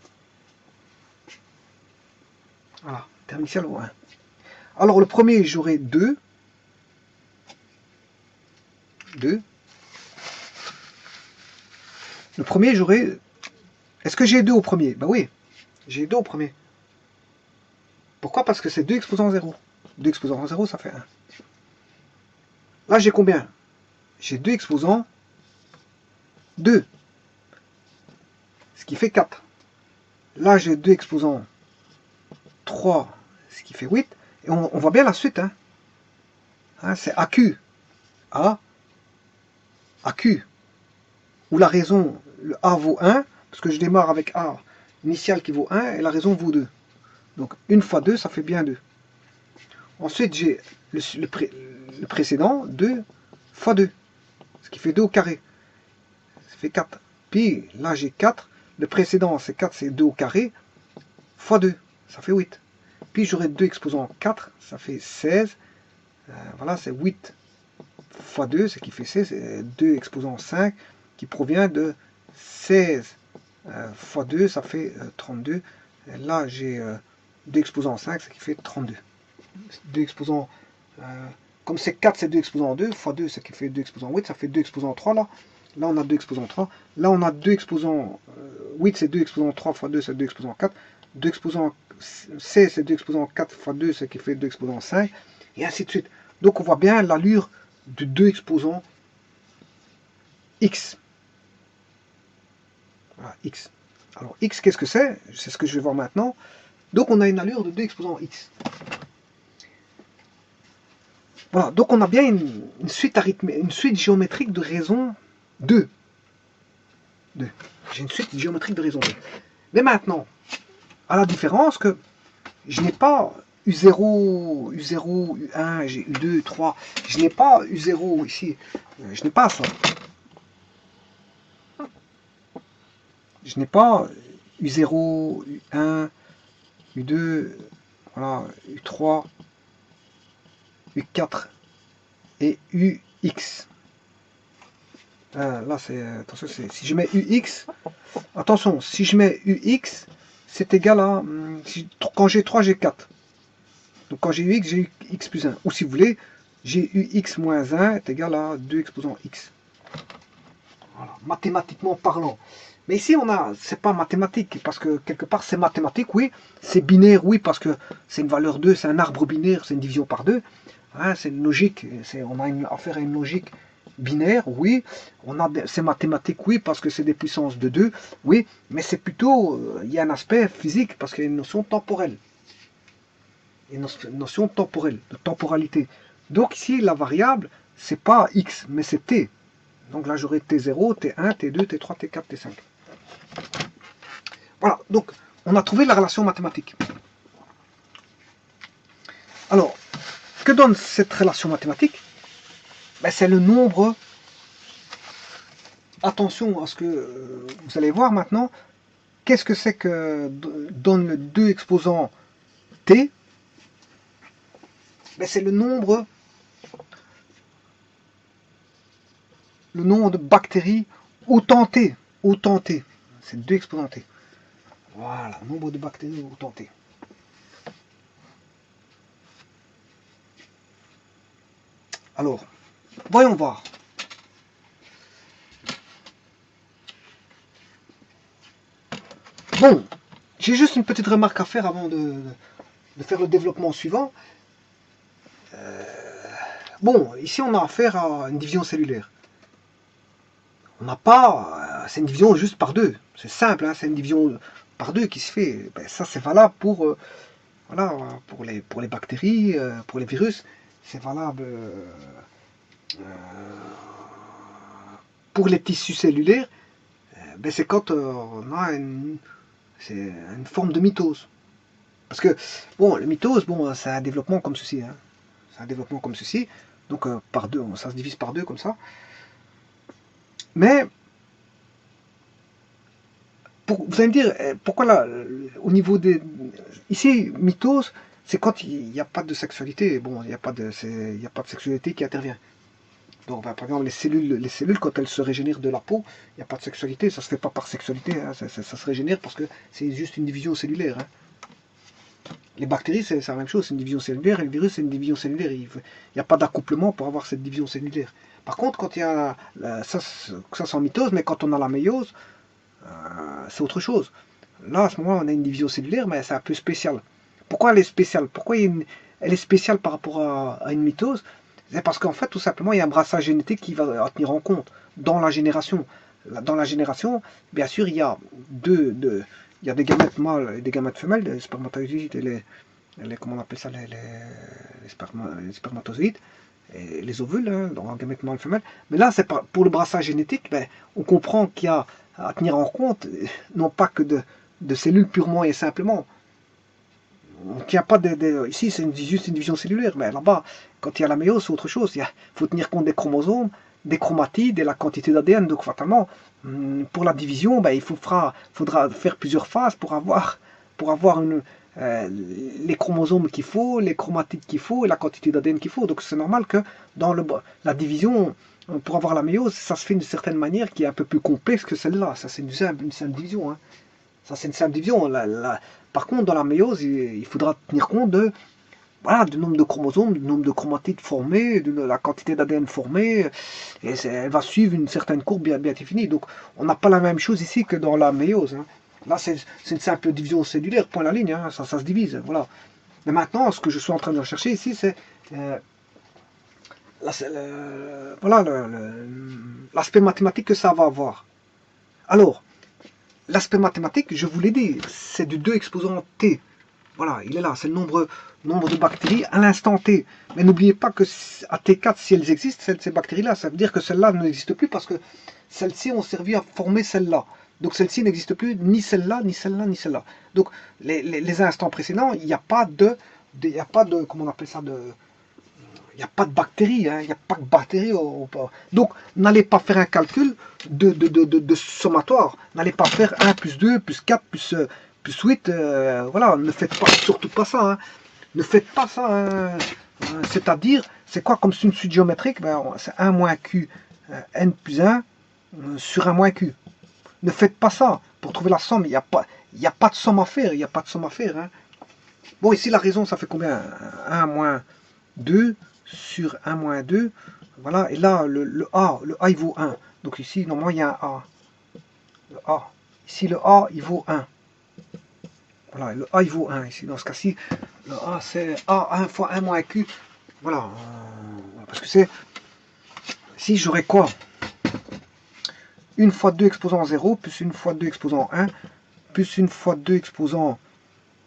Voilà, le terme initial vaut 1. Alors le premier, j'aurai 2. 2. Le premier, j'aurai... Est-ce que j'ai 2 au premier? Ben oui, j'ai 2 au premier. Pourquoi? Parce que c'est 2 exposant 0. 2 exposant 0, ça fait 1. Là, j'ai combien? J'ai 2 exposant 2. Ce qui fait 4. Là, j'ai 2 exposant 3, ce qui fait 8. Et on voit bien la suite. Hein. Hein, c'est AQ. A. AQ. Où la raison, le A vaut 1. Parce que je démarre avec A initial qui vaut 1. Et la raison vaut 2. Donc 1 fois 2, ça fait bien 2. Ensuite, j'ai le précédent, 2 fois 2. Ce qui fait 2 au carré. Ça fait 4. Puis là, j'ai 4. Le précédent, c'est 4, c'est 2 au carré. Fois 2, ça fait 8. Puis j'aurai 2 exposant 4, ça fait 16. Voilà, c'est 8 fois 2, ce qui fait 16. 2 exposant 5, qui provient de 16 fois 2, ça fait 32. Et là, j'ai 2 exposant 5, ce qui fait 32. 2 exposant... comme c'est 4, c'est 2 exposant 2, fois 2, ce qui fait 2 exposant 8, ça fait 2 exposant 3 là. Là, on a 2 exposant 3. Là, on a 2 exposant 8, c'est 2 exposant 3 fois 2, c'est 2 exposant 4. 2 exposant 16, c'est 2 exposant 4 fois 2, ce qui fait 2 exposant 5. Et ainsi de suite. Donc, on voit bien l'allure de 2 exposants X. Voilà, X. Alors, X, qu'est-ce que c'est? C'est ce que je vais voir maintenant. Donc, on a une allure de 2 exposants X. Voilà, donc on a bien une suite arithmétique, une suite géométrique de raison 2. J'ai une suite géométrique de raison 2. Mais maintenant, à la différence que je n'ai pas U0, U0, U1, j'ai U2, U3, je n'ai pas U0 ici, je n'ai pas ça. Je n'ai pas U0, U1, U2, voilà, U3, U4 et UX. Là, c'est. Attention, si je mets UX, attention, si je mets UX, c'est égal à. Quand j'ai 3, j'ai 4. Donc quand j'ai UX, j'ai X plus 1. Ou si vous voulez, j'ai UX moins 1 est égal à 2 exposant X. Voilà, mathématiquement parlant. Mais ici, c'est pas mathématique, parce que quelque part, c'est mathématique, oui. C'est binaire, oui, parce que c'est une valeur 2, c'est un arbre binaire, c'est une division par 2. Hein, c'est une logique, on a affaire à une logique binaire, oui. C'est mathématique, oui, parce que c'est des puissances de 2, oui. Mais c'est plutôt, il y a un aspect physique, parce qu'il y a une notion temporelle. Il y a une notion temporelle, de temporalité. Donc ici, la variable, c'est pas x, mais c'est t. Donc là, j'aurai T0, T1, T2, T3, T4, T5. Voilà, donc on a trouvé la relation mathématique. Alors, que donne cette relation mathématique? Ben, c'est le nombre. Attention à ce que vous allez voir maintenant. Qu'est-ce que c'est que donne le 2 exposant T? Ben, c'est le nombre de bactéries autant T. Autant T. C'est 2 exposant T. Voilà, nombre de bactéries autant T. Alors, voyons voir. Bon, j'ai juste une petite remarque à faire avant de faire le développement suivant. Bon, ici on a affaire à une division cellulaire. On n'a pas... c'est une division juste par 2. C'est simple, hein, c'est une division par 2 qui se fait. Ben, ça c'est valable pour, voilà, pour les bactéries, pour les virus. C'est valable pour les tissus cellulaires. Ben, c'est quand on a une forme de mitose. Parce que, bon, le mitose, bon, c'est un développement comme ceci. Hein. C'est un développement comme ceci. Donc, par 2, ça se divise par 2 comme ça. Mais, vous allez me dire, pourquoi là, au niveau des... Ici, mitose, c'est quand il n'y a pas de sexualité. Bon, il n'y a pas de sexualité qui intervient. Donc, par exemple, les cellules, quand elles se régénèrent de la peau, il n'y a pas de sexualité. Ça ne se fait pas par sexualité. Hein. Ça se régénère parce que c'est juste une division cellulaire. Hein. Les bactéries, c'est la même chose, c'est une division cellulaire, et le virus, c'est une division cellulaire. Il n'y a pas d'accouplement pour avoir cette division cellulaire. Par contre, quand il y a, ça c'est en mitose, mais quand on a la méiose, c'est autre chose. Là, à ce moment-là, on a une division cellulaire, mais c'est un peu spécial. Pourquoi elle est spéciale? Pourquoi elle est spéciale par rapport à une mitose? C'est parce qu'en fait, tout simplement, il y a un brassage génétique qui va tenir en compte dans la génération. Dans la génération, bien sûr, il y a il y a des gamètes mâles et des gamètes femelles, les spermatozoïdes et comment on appelle ça, les spermatozoïdes et les ovules, hein, dans un gamète mâle femelle. Mais là, c'est pour le brassage génétique, ben, on comprend qu'il y a à tenir en compte, non pas que de cellules purement et simplement. Donc, il n'y a pas ici, c'est juste une division cellulaire, mais là-bas, quand il y a la méiose, c'est autre chose. Il faut tenir compte des chromosomes, des chromatides et la quantité d'ADN. Donc, fatalement, pour la division, ben, faudra faire plusieurs phases pour avoir les chromosomes qu'il faut, les chromatides qu'il faut et la quantité d'ADN qu'il faut. Donc, c'est normal que dans la division, pour avoir la méiose, ça se fait d'une certaine manière qui est un peu plus complexe que celle-là. Ça, c'est une simple division. Hein. Ça, c'est une simple division. Par contre, dans la méiose, il faudra tenir compte du nombre de chromosomes, du nombre de chromatides formés, de la quantité d'ADN formée, et elle va suivre une certaine courbe bien définie. Donc, on n'a pas la même chose ici que dans la méiose. Hein. Là, c'est une simple division cellulaire, point la ligne, hein, ça se divise. Voilà. Mais maintenant, ce que je suis en train de rechercher ici, c'est l'aspect mathématique que ça va avoir. Alors, l'aspect mathématique, je vous l'ai dit, c'est du 2 exposant T. Voilà, il est là, c'est le nombre de bactéries à l'instant T. Mais n'oubliez pas que à T4, si elles existent, ces bactéries-là, ça veut dire que celles-là n'existent plus parce que celles-ci ont servi à former celle-là. Donc celle-ci n'existe plus, ni celle-là, ni celle-là, ni celle-là. Donc les instants précédents, il n'y a pas de, comment on appelle ça, il n'y a pas de bactéries, hein, il n'y a pas de bactéries. Donc, n'allez pas faire un calcul de sommatoire. N'allez pas faire 1 plus 2 plus 4 plus 8. Voilà, ne faites pas, surtout pas ça. Hein. Ne faites pas ça. Hein. C'est-à-dire, c'est quoi comme une suite géométrique? Ben, c'est 1 moins Q n plus 1 sur 1 moins Q. Ne faites pas ça. Pour trouver la somme, il n'y a pas de somme à faire. Il n'y a pas de somme à faire. Hein. Bon, ici, la raison, ça fait combien? 1 moins 2 sur 1 moins 2. Voilà, et là, le A, il vaut 1. Donc ici, normalement, il y a un A. Le A. Ici, le A, il vaut 1. Voilà, le A, il vaut 1. Ici, dans ce cas-ci, le A, c'est A1 fois 1 moins Q. Voilà. Parce que c'est... Si j'aurais quoi? 1 fois 2 exposant 0, plus 1 fois 2 exposant 1, plus 1 fois 2 exposant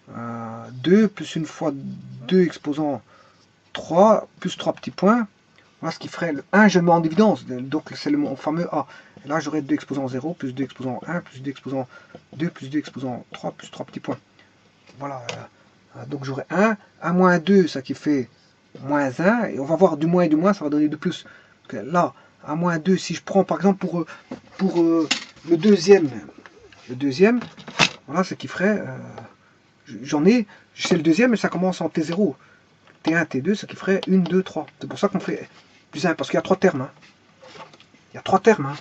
2, plus 1 fois 2 exposant 3, plus 3 petits points. Voilà ce qui ferait le 1, je le mets en évidence, donc c'est mon fameux A. Et là, j'aurais 2 exposant 0, plus 2 exposant 1, plus 2 exposant 2, plus 2 exposant 3, plus 3 petits points. Voilà. Donc j'aurai 1 moins 2, ça qui fait moins 1. Et on va voir du moins et du moins, ça va donner de plus. Parce que là, 1 moins 2, si je prends par exemple pour le deuxième, voilà ce qui ferait... j'en ai, c'est le deuxième, et ça commence en T0. T1, T2, ce qui ferait 1, 2, 3. C'est pour ça qu'on fait plus 1, parce qu'il y a 3 termes. Hein. Il y a 3 termes. Hein.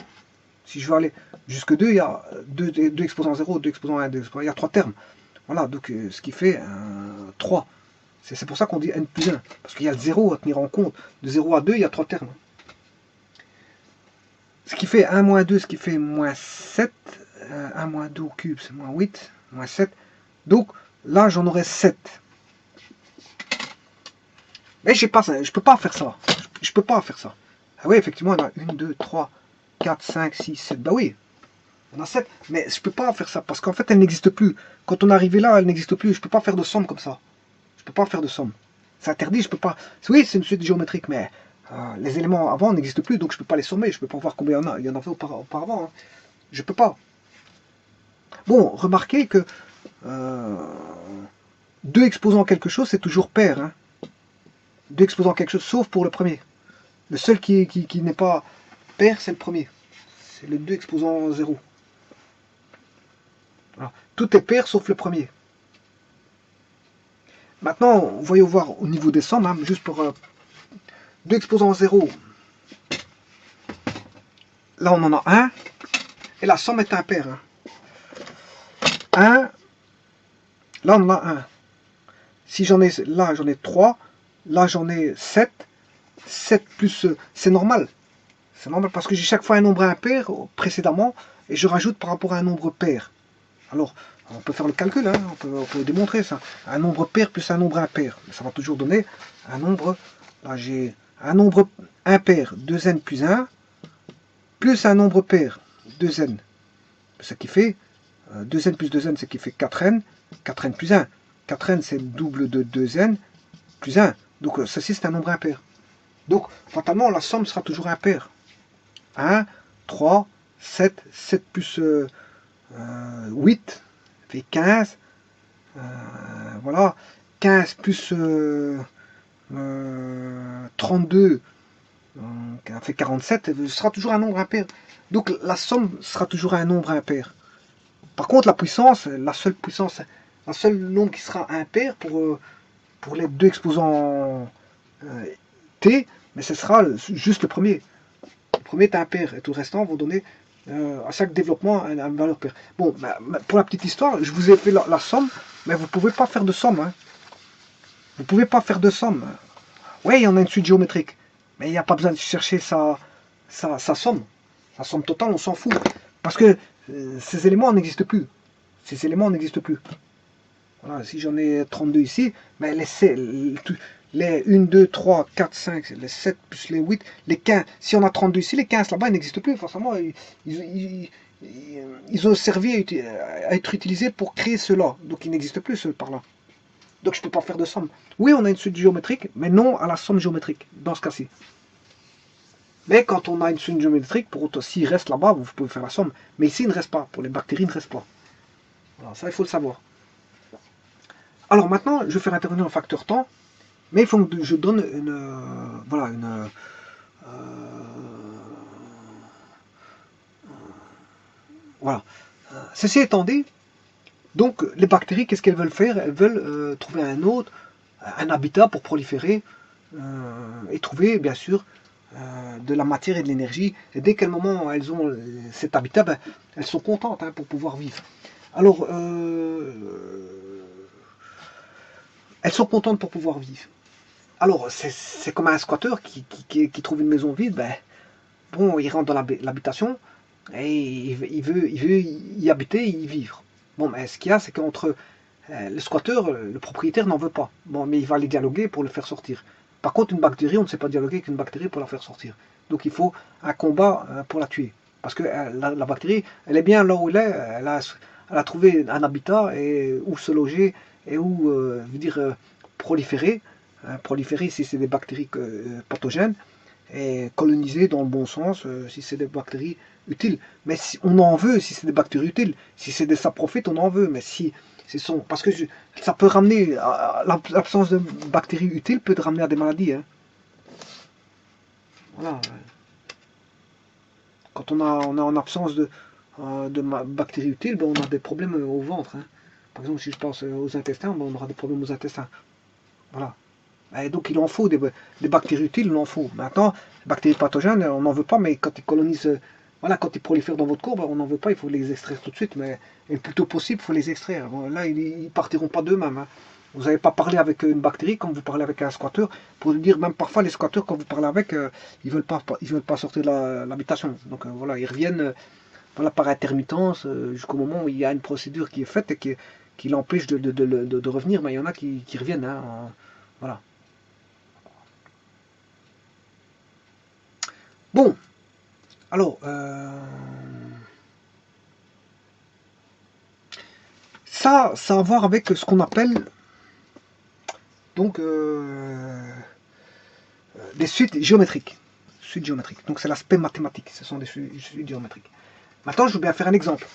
Si je veux aller jusque 2, il y a 2 exposants 0, 2 exposants 1, 2 exposants 1. Il y a 3 termes. Voilà, donc ce qui fait 3. C'est pour ça qu'on dit n plus 1. Parce qu'il y a le 0 à tenir en compte. De 0 à 2, il y a 3 termes. Ce qui fait 1 moins 2, ce qui fait moins 7. 1 moins 2 au cube, c'est moins 8. Moins 7. Donc là, j'en aurai 7. Mais je peux pas faire ça. Je peux pas faire ça. Ah oui, effectivement, il y en a 1, 2, 3, 4, 5, 6, 7. Bah oui, il y en a 7. Mais je peux pas faire ça parce qu'en fait, elle n'existe plus. Quand on est arrivé là, elle n'existe plus. Je peux pas faire de somme comme ça. Je peux pas faire de somme. C'est interdit, je peux pas. Oui, c'est une suite géométrique, mais les éléments avant n'existent plus, donc je peux pas les sommer. Je peux pas voir combien il y en avait auparavant. Hein. Je peux pas. Bon, remarquez que 2 exposant quelque chose, c'est toujours pair. Hein. 2 exposant quelque chose, sauf pour le premier. Le seul qui n'est pas pair, c'est le premier. C'est le 2 exposant 0. Voilà. Tout est pair sauf le premier. Maintenant, voyons voir au niveau des sommes, hein, juste pour 2 exposant 0. Là, on en a 1. Et la somme est impaire. Hein. 1. Là, on en a 1. Si j'en ai, là, j'en ai 3. Là, j'en ai 7. 7 plus... c'est normal. C'est normal parce que j'ai chaque fois un nombre impair précédemment et je rajoute par rapport à un nombre pair. Alors, on peut faire le calcul, hein, on peut démontrer ça. Un nombre pair plus un nombre impair. Ça va toujours donner un nombre... Là, j'ai un nombre impair, 2n plus 1, plus un nombre pair, 2n. Ce qui fait 2n plus 2n, ce qui fait 4n. 4n plus 1. 4n, c'est le double de 2n plus 1. Donc, ceci, c'est un nombre impair. Donc, fatalement, la somme sera toujours impaire. 1, 3, 7, 7 plus 8 fait 15. Voilà. 15 plus 32 fait 47. Ce sera toujours un nombre impair. Donc, la somme sera toujours un nombre impair. Par contre, la puissance, la seule nombre qui sera impair pour les 2 exposants t, mais ce sera juste le premier. Le premier est impair et tout le restant vont donner à chaque développement une valeur paire. Bon, pour la petite histoire, je vous ai fait la somme, mais vous ne pouvez pas faire de somme. Hein. Vous ne pouvez pas faire de somme. Oui, il y en a une suite géométrique, mais il n'y a pas besoin de chercher sa somme. La somme totale, on s'en fout. Parce que ces éléments n'existent plus. Ces éléments n'existent plus. Voilà, si j'en ai 32 ici, mais les 1, 2, 3, 4, 5, les 7 plus les 8, les 15. Si on a 32 ici, les 15 là-bas, ils n'existent plus. Forcément, ils ont servi à être utilisés pour créer cela. Donc, ils n'existent plus, ceux par là. Donc je ne peux pas faire de somme. Oui, on a une suite géométrique, mais non à la somme géométrique, dans ce cas-ci. Mais quand on a une suite géométrique, pour autant, s'il reste là-bas, vous pouvez faire la somme. Mais ici, il ne reste pas. Pour les bactéries, il ne reste pas. Voilà, ça, il faut le savoir. Alors maintenant, je vais faire intervenir le facteur temps, mais il faut que je donne une... voilà, une... voilà. Ceci étant dit, donc les bactéries, qu'est-ce qu'elles veulent faire? Elles veulent trouver un hôte, un habitat pour proliférer et trouver, bien sûr, de la matière et de l'énergie. Et dès quel moment elles ont cet habitat, ben, elles sont contentes pour pouvoir vivre. Alors, elles sont contentes pour pouvoir vivre. Alors, c'est comme un squatteur qui trouve une maison vide, ben, bon, il rentre dans l'habitation et il veut y habiter, y vivre. Bon, mais ce qu'il y a, c'est qu'entre le squatteur, le propriétaire n'en veut pas. Bon, mais il va aller dialoguer pour le faire sortir. Par contre, une bactérie, on ne sait pas dialoguer avec une bactérie pour la faire sortir. Donc il faut un combat pour la tuer. Parce que la bactérie, elle est bien là où elle est, elle a trouvé un habitat et où se loger et où proliférer. Proliférer si c'est des bactéries pathogènes et coloniser dans le bon sens si c'est des bactéries utiles. Mais si on en veut si c'est des bactéries utiles. Si c'est des saprophytes, on en veut. Mais si parce que ça peut ramener, l'absence de bactéries utiles peut ramener à des maladies. Hein. Voilà. Quand on est en absence de bactéries utiles, ben on a des problèmes au ventre. Hein. Par exemple, si je pense aux intestins, ben on aura des problèmes aux intestins. Voilà. Et donc il en faut des bactéries utiles, il en faut. Maintenant, les bactéries pathogènes, on n'en veut pas, mais quand ils colonisent, voilà, quand ils prolifèrent dans votre corps, ben, on n'en veut pas, il faut les extraire tout de suite, mais le plus tôt possible, il faut les extraire. Bon, là, ils ne partiront pas d'eux-mêmes. Hein. Vous n'avez pas parlé avec une bactérie comme vous parlez avec un squatteur, pour dire même parfois les squatteurs, quand vous parlez avec, ils veulent pas sortir de l'habitation. Donc voilà, ils reviennent voilà, par intermittence jusqu'au moment où il y a une procédure qui est faite et qui l'empêche de revenir, mais il y en a qui reviennent. Hein, voilà. Bon, alors, ça a à voir avec ce qu'on appelle donc des suites géométriques. Suites géométriques. Donc c'est l'aspect mathématique, ce sont des suites géométriques. Maintenant, je vais bien faire un exemple.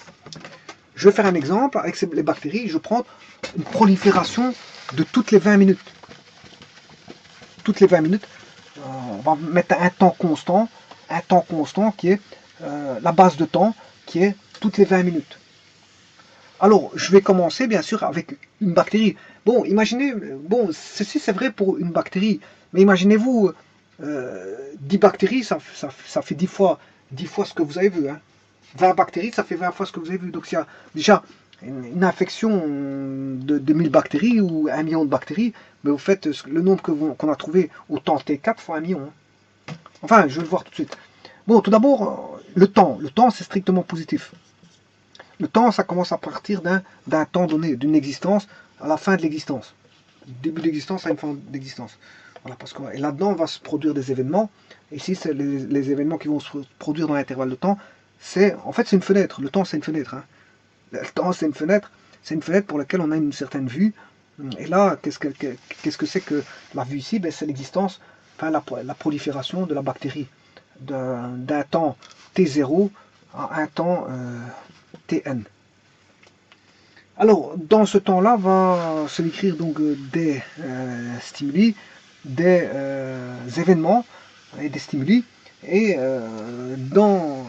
Je vais faire un exemple avec les bactéries. Je prends une prolifération de toutes les 20 minutes. Toutes les 20 minutes, on va mettre un temps constant qui est la base de temps qui est toutes les 20 minutes. Alors, je vais commencer bien sûr avec une bactérie. Bon, imaginez, bon, ceci c'est vrai pour une bactérie, mais imaginez-vous 10 bactéries, ça fait 10 fois ce que vous avez vu. Hein. 20 bactéries, ça fait 20 fois ce que vous avez vu. Donc, s'il y a déjà une infection de 1000 bactéries ou 1 million de bactéries, mais vous faites le nombre qu'on a trouvé au temps T4 fois 1 million. Hein. Enfin, je vais le voir tout de suite. Bon, tout d'abord, le temps. Le temps, c'est strictement positif. Le temps, ça commence à partir d'un temps donné, d'une existence à la fin de l'existence. Début d'existence à une fin d'existence. Voilà, parce que là-dedans, on va se produire des événements. Et ici, c'est les événements qui vont se produire dans l'intervalle de temps. En fait, c'est une fenêtre. Le temps, c'est une fenêtre. Hein. Le temps, c'est une fenêtre. C'est une fenêtre pour laquelle on a une certaine vue. Et là, qu'est-ce que c'est que la vue ici? Ben, c'est l'existence, enfin la prolifération de la bactérie d'un temps T0 à un temps Tn. Alors, dans ce temps-là, va se décrire donc des stimuli, des événements et des stimuli. Et dans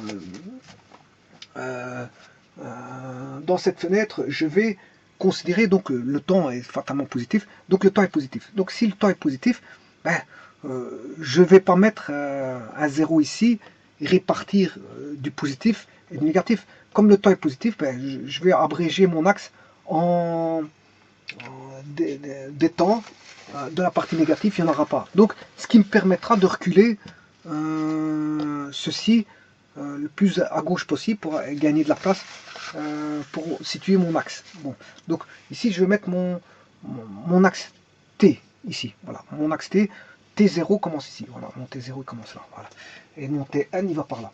cette fenêtre, je vais considérer donc le temps est fatalement positif. Donc le temps est positif. Donc si le temps est positif, ben, je ne vais pas mettre un 0 ici et répartir du positif et du négatif. Comme le temps est positif, ben, je vais abréger mon axe en des temps. De la partie négative, il n'y en aura pas. Donc, ce qui me permettra de reculer ceci le plus à gauche possible pour gagner de la place pour situer mon axe. Bon. Donc, ici, je vais mettre mon axe T, ici. Voilà, mon axe T. T0 commence ici. Voilà, mon T0 commence là. Voilà. Et mon Tn, il va par là.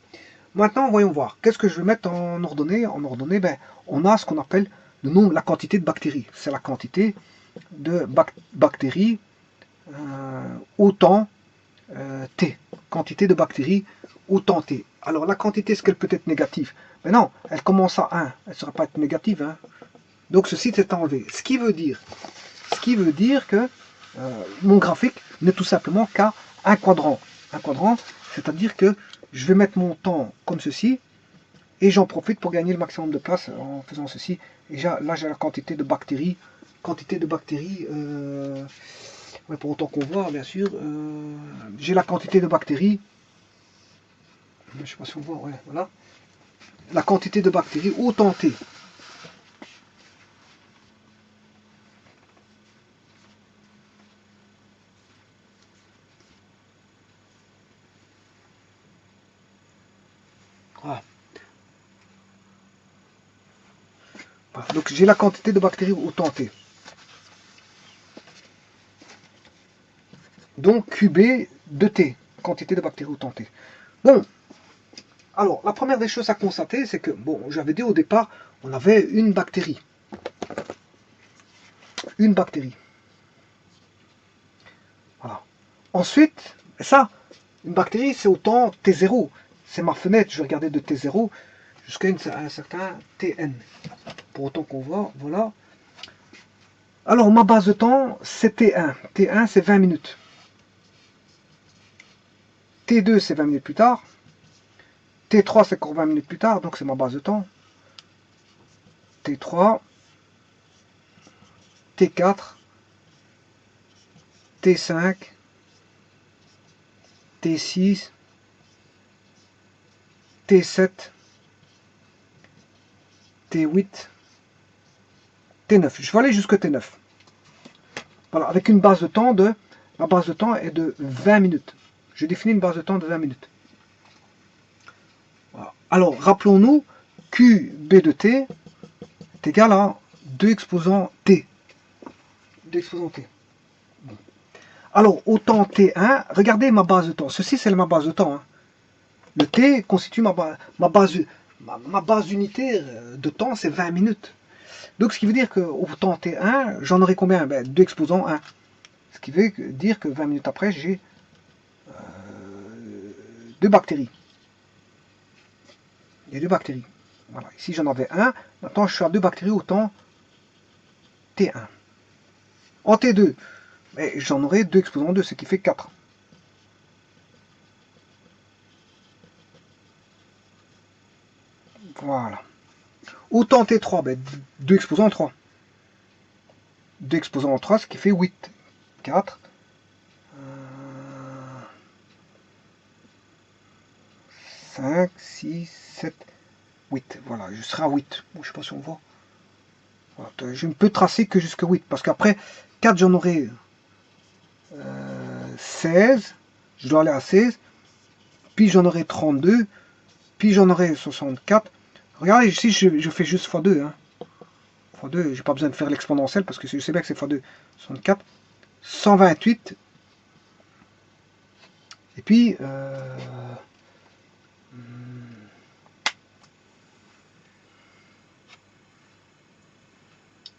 Maintenant, voyons voir. Qu'est-ce que je vais mettre en ordonnée? En ordonnée, ben, on a ce qu'on appelle le nombre, la quantité de bactéries. C'est la quantité de bactéries au temps T. Quantité de bactéries au temps T. Alors la quantité, est-ce qu'elle peut être négative? Mais non, elle commence à 1. Elle ne sera pas être négative. Hein. Donc ceci est enlevé. Ce qui veut dire que mon graphique n'est tout simplement qu'à un quadrant. Un quadrant, c'est-à-dire que je vais mettre mon temps comme ceci, et j'en profite pour gagner le maximum de place en faisant ceci. Et là, j'ai la quantité de bactéries. Ouais, pour autant qu'on voit, bien sûr. J'ai la quantité de bactéries. Je ne sais pas si on voit, ouais, voilà. La quantité de bactéries au temps T. Voilà. Voilà. Donc j'ai la quantité de bactéries au temps T. Donc QB de T, quantité de bactéries au temps T. Bon, alors la première des choses à constater, c'est que, bon, j'avais dit au départ, on avait une bactérie. Une bactérie. Voilà. Ensuite, ça, une bactérie, c'est au temps T0. C'est ma fenêtre, je vais regarder de T0 jusqu'à un certain Tn. Pour autant qu'on voit, voilà. Alors, ma base de temps, c'est T1. T1, c'est 20 minutes. T2, c'est 20 minutes plus tard. T3, c'est encore 20 minutes plus tard, donc c'est ma base de temps. T3, T4, T5, T6, T7, T8, T9. Je vais aller jusqu'à T9. Voilà, avec une base de temps de... Ma base de temps est de 20 minutes. Je définis une base de temps de 20 minutes. Voilà. Alors, rappelons-nous, QB de T est égal à 2 exposant T. 2 exposant T. Bon. Alors, au temps T1, regardez ma base de temps. Ceci, c'est ma base de temps. Hein. Le T constitue ma base unitaire de temps, c'est 20 minutes. Donc, ce qui veut dire qu'au temps T1, j'en aurai combien? 2 exposant 1. Ce qui veut dire que 20 minutes après, j'ai 2 bactéries. Il y a 2 bactéries. Voilà. Ici, j'en avais 1. Maintenant, je suis à 2 bactéries au temps T1. En T2, j'en aurai 2 exposant 2, ce qui fait 4. Voilà. Au temps T3, 2 exposant 3. 2 exposant 3, ce qui fait 8. 4. 5, 6, 7, 8. Voilà, je serai à 8. Bon, je ne sais pas si on voit. Voilà, je ne peux tracer que jusqu'à 8. Parce qu'après, 4, j'en aurai 16. Je dois aller à 16. Puis j'en aurai 32. Puis j'en aurai 64. Regardez, ici, je fais juste x2. Hein. x2, j'ai pas besoin de faire l'exponentielle parce que je sais bien que c'est x2. 64. 128. Et puis...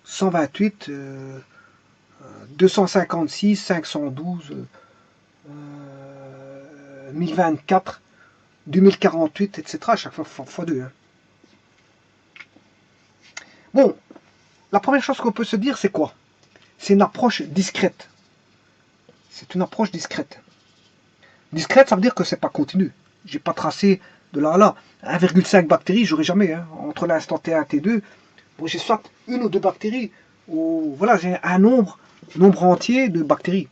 128, 256, 512, 1024, 2048, etc. À chaque fois x2. Hein. Bon, la première chose qu'on peut se dire, c'est quoi? C'est une approche discrète. C'est une approche discrète. Discrète, ça veut dire que c'est pas continu. J'ai pas tracé de là à là. 1,5 bactéries, j'aurai jamais. Hein. Entre l'instant T1 et T2, bon, j'ai soit une ou deux bactéries, ou voilà, j'ai un nombre entier de bactéries.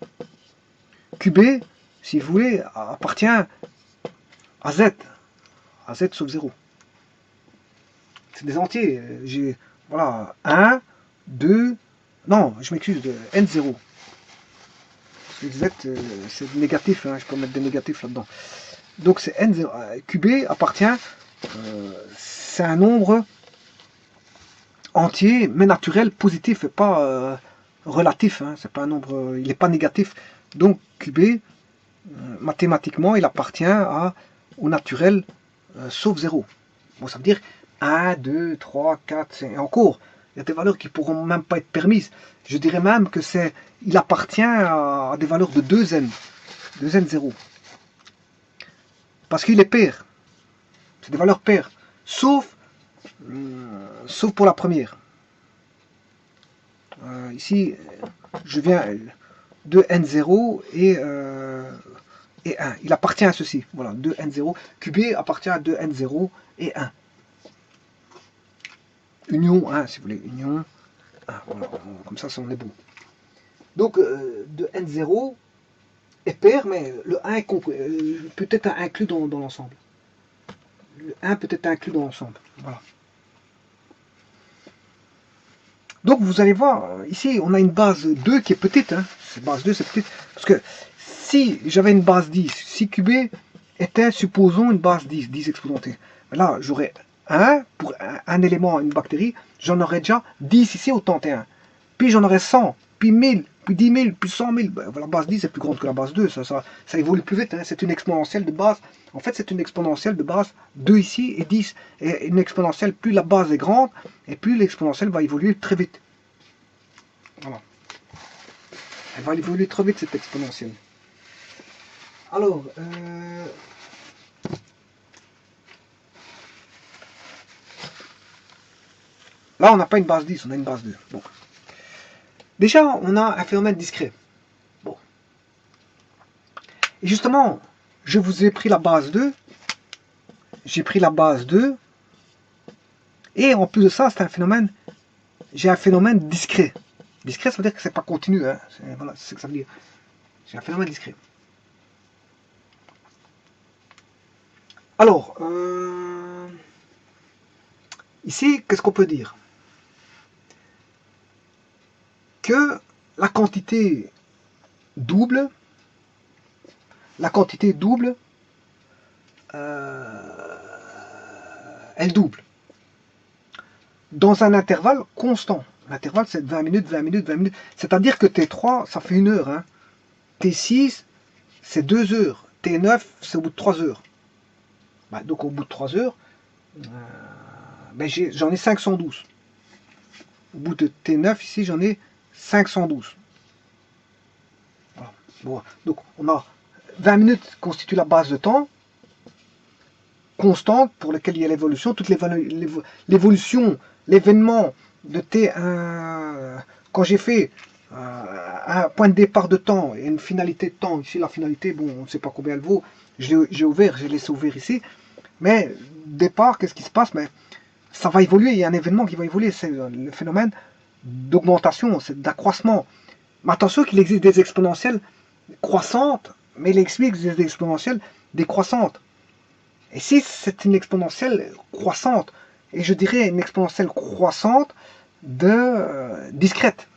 QB, si vous voulez, appartient à Z sauf 0. C'est des entiers. J'ai, voilà, 1, 2, non, je m'excuse, N0. Parce que Z, c'est négatif, hein, je peux mettre des négatifs là-dedans. Donc c'est N0. QB appartient, c'est un nombre entier, mais naturel, positif, et pas relatif. Hein, c'est pas un nombre, il n'est pas négatif. Donc QB, mathématiquement, il appartient au naturel sauf 0. Bon, ça veut dire 1, 2, 3, 4, 5, et encore. Il y a des valeurs qui ne pourront même pas être permises. Je dirais même que il appartient à des valeurs de 2n, 2n0. Parce qu'il est pair. C'est des valeurs paires. Sauf pour la première. Ici, je viens de n0 et 1. Il appartient à ceci. Voilà, 2n0. QB appartient à 2n0 et 1. Union 1, si vous voulez. Union 1. Voilà, comme ça, on est bon. Donc, de n0 est pair, mais le 1 est peut être inclus dans l'ensemble. Le 1 peut être inclus dans l'ensemble. Voilà. Donc vous allez voir, ici on a une base 2 qui est petite. Hein. Base 2 c'est petite. Parce que si j'avais une base 10, si QB était, supposons, une base 10, 10 exposenté. Là j'aurais 1 pour un élément, une bactérie, j'en aurais déjà 10 ici au 31. Puis j'en aurais 100, puis 1000, puis 10 000, puis 100 000. Ben, la base 10 est plus grande que la base 2, ça évolue plus vite. Hein. C'est une exponentielle de base. En fait, c'est une exponentielle de base 2 ici et 10. Et une exponentielle, plus la base est grande, et plus l'exponentielle va évoluer très vite. Voilà. Elle va évoluer très vite, cette exponentielle. Alors, là, on n'a pas une base 10, on a une base 2. Bon. Déjà, on a un phénomène discret. Bon. Et justement, je vous ai pris la base 2. J'ai pris la base 2. Et en plus de ça, c'est un phénomène. J'ai un phénomène discret. Discret, ça veut dire que c'est pas continu. Hein. Voilà, c'est ce que ça veut dire. J'ai un phénomène discret. Alors, ici, qu'est-ce qu'on peut dire? Que la quantité double, elle double dans un intervalle constant. L'intervalle, c'est 20 minutes, 20 minutes, 20 minutes. C'est-à-dire que T3, ça fait 1 heure. Hein. T6, c'est 2 heures. T9, c'est au bout de 3 heures. Bah, donc, au bout de 3 heures, ben j'en ai 512. Au bout de T9, ici, j'en ai 512. Voilà. Bon, donc, on a 20 minutes constitue la base de temps constante pour laquelle il y a l'évolution. Toute l'évolution, l'événement de T1, quand j'ai fait un point de départ de temps et une finalité de temps, ici la finalité, bon, on ne sait pas combien elle vaut, j'ai ouvert, j'ai laissé ouvert ici, mais départ, qu'est-ce qui se passe? Mais ça va évoluer, il y a un événement qui va évoluer, c'est le phénomène d'augmentation, c'est d'accroissement. Mais attention qu'il existe des exponentielles croissantes, mais il existe des exponentielles décroissantes. Et si c'est une exponentielle croissante, et je dirais une exponentielle croissante discrète.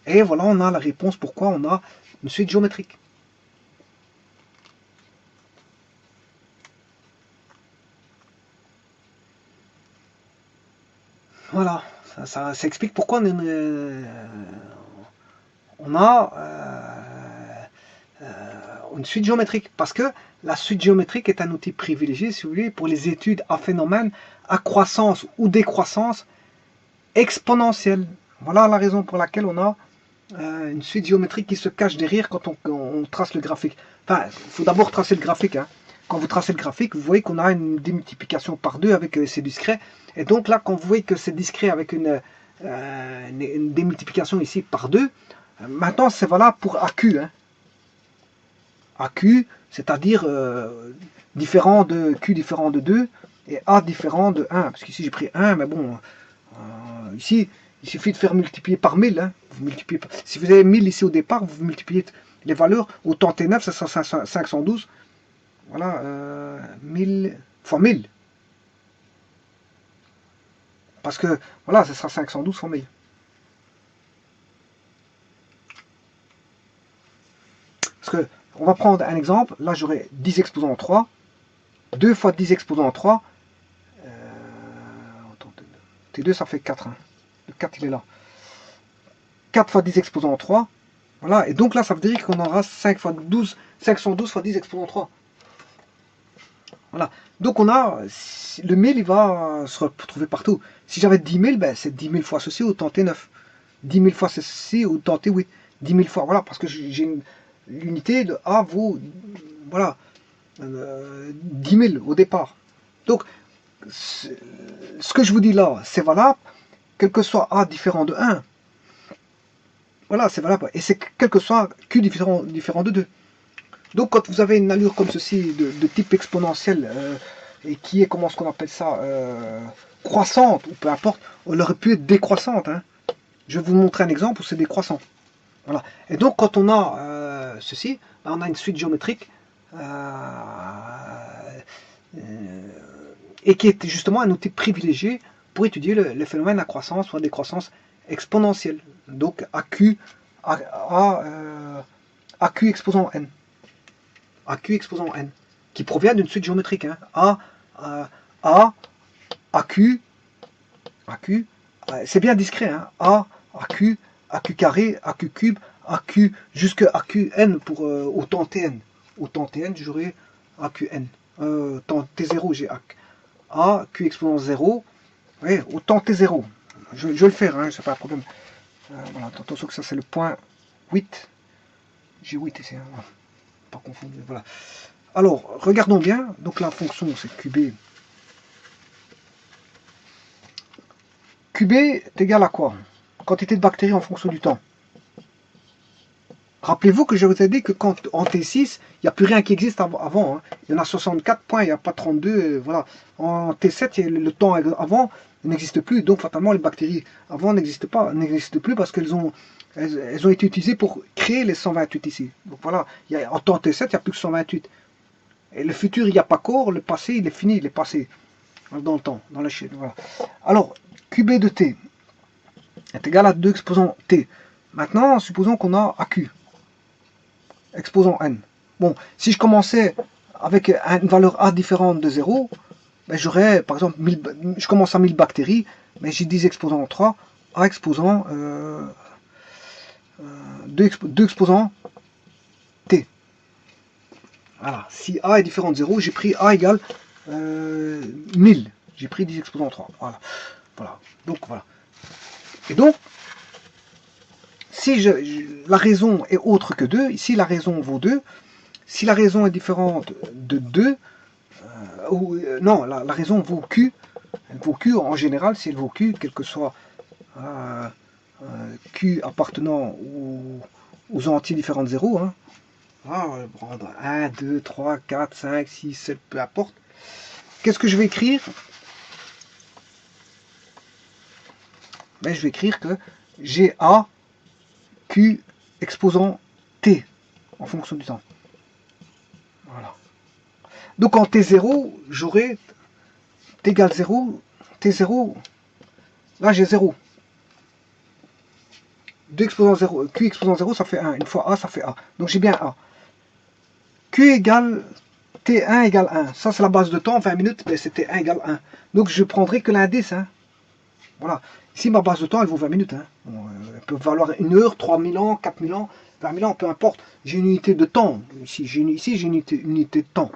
Et voilà, on a la réponse pourquoi on a une suite géométrique. Voilà, ça explique pourquoi on a une suite géométrique. Parce que la suite géométrique est un outil privilégié, si vous voulez, pour les études à phénomènes à croissance ou décroissance exponentielle. Voilà la raison pour laquelle on a une suite géométrique qui se cache derrière quand on trace le graphique. Enfin, il faut d'abord tracer le graphique. Hein. Quand vous tracez le graphique, vous voyez qu'on a une démultiplication par 2 avec c'est discret. Et donc là, quand vous voyez que c'est discret avec une démultiplication ici par 2, maintenant c'est valable pour AQ. Hein. AQ, c'est-à-dire différent de Q différent de 2 et A différent de 1. Parce qu'ici j'ai pris 1, mais bon, ici il suffit de faire multiplier par 1000. Hein. Vous multipliez, si vous avez 1000 ici au départ, vous multipliez les valeurs. Autant T9, ça sera 512. Voilà, 1000 fois 1000. Parce que, voilà, ça sera 512 fois 1000. Parce que, on va prendre un exemple. Là, j'aurai 10 exposants en 3. 2 fois 10 exposants en 3. T2, ça fait 4. Hein. Le 4, il est là. 4 fois 10 exposants en 3. Voilà, et donc là, ça veut dire qu'on aura 5 fois 12, 512 fois 10 exposants en 3. Voilà. Donc on a, le 1000 il va se retrouver partout. Si j'avais 10 000, ben, c'est 10 000 fois ceci autant T9. 10 000 fois ceci autant T8. 10 000 fois, voilà, parce que j'ai l'unité de A vaut, voilà, 10 000 au départ. Donc, ce que je vous dis là, c'est valable, quel que soit A différent de 1. Voilà, c'est valable. Et c'est quel que soit Q différent de 2. Donc quand vous avez une allure comme ceci, de type exponentiel, et qui est, comment est-ce qu'on appelle ça, croissante, ou peu importe, on aurait pu être décroissante. Hein. Je vais vous montrer un exemple où c'est décroissant. Voilà. Et donc quand on a ceci, on a une suite géométrique, et qui est justement un outil privilégié pour étudier les phénomènes à croissance ou à décroissance exponentielle. Donc AQ exposant n. AQ exposant n, qui provient d'une suite géométrique. Hein. AQ, c'est bien discret. Hein. AQ carré, AQ cube, AQ jusqu'à AQn pour autant Tn. Autant Tn, j'aurai AQn. Tant T0, j'ai AQ exposant 0. Oui, autant T0. Je vais le faire, hein, c'est pas un problème. Voilà, attention que ça c'est le point 8. J'ai 8 ici. Hein, voilà. Pas confondre. Voilà. Alors, regardons bien. Donc la fonction, c'est QB. QB est égal à quoi? Quantité de bactéries en fonction du temps. Rappelez-vous que je vous ai dit que quand en T6, il n'y a plus rien qui existe avant. Hein. Il y en a 64 points, il n'y a pas 32. Voilà. En T7, le temps avant n'existe plus. Donc fatalement, les bactéries avant n'existent plus parce qu'elles ont été utilisées pour créer les 128 ici. Donc voilà, en temps T7, il n'y a plus que 128. Et le futur, il n'y a pas court, le passé, il est fini, il est passé. Dans le temps, dans la chaîne. Voilà. Alors, QB de T est égal à 2 exposant T. Maintenant, supposons qu'on a AQ, exposant N. Bon, si je commençais avec une valeur A différente de 0, ben j'aurais, par exemple, je commence à 1000 bactéries, mais j'ai 10 exposants 3, A exposant 2 exposants T. Voilà, si A est différent de 0, j'ai pris A égale 1000. J'ai pris 10 exposants 3. Voilà. Voilà. Donc voilà. Et donc, si la raison est autre que 2, ici la raison vaut 2, si la raison est différente de 2, non, la raison vaut Q, elle vaut Q en général, si elle vaut Q, quel que soit Q appartenant aux entiers différents de 0, hein, on va prendre 1, 2, 3, 4, 5, 6, 7, peu importe. Qu'est-ce que je vais écrire? Ben, je vais écrire que j'ai A, Q exposant T en fonction du temps. Voilà. Donc en T0, j'aurai T égale 0, T0, là j'ai 0. 2 exposant 0, Q exposant 0, ça fait 1. Une fois A, ça fait A. Donc j'ai bien A. Q égale T1 égale 1. Ça, c'est la base de temps. 20 minutes, ben, c'est T1 égale 1. Donc je prendrai que l'indice. Hein. Voilà. Ici, ma base de temps, elle vaut 20 minutes. Hein. Bon, elle peut valoir 1 heure, 3000 ans, 4000 ans, 20 000 ans, peu importe. J'ai une unité de temps. Ici, j'ai une unité de temps.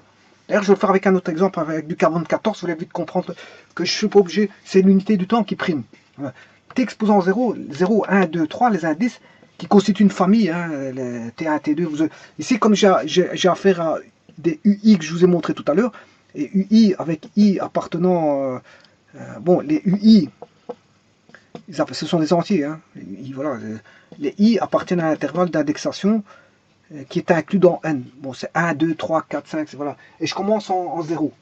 D'ailleurs, je vais le faire avec un autre exemple, avec du carbone 14. Vous allez vite comprendre que je ne suis pas obligé. C'est l'unité du temps qui prime. Voilà. T exposant 0, 0, 1, 2, 3, les indices qui constituent une famille, hein, les T1, T2. Ici, comme j'ai affaire à des UI que je vous ai montré tout à l'heure, et UI avec I appartenant... bon, les UI, ce sont des entiers. Hein, voilà, les I appartiennent à l'intervalle d'indexation qui est inclus dans N. Bon, c'est 1, 2, 3, 4, 5, voilà. Et je commence en 0.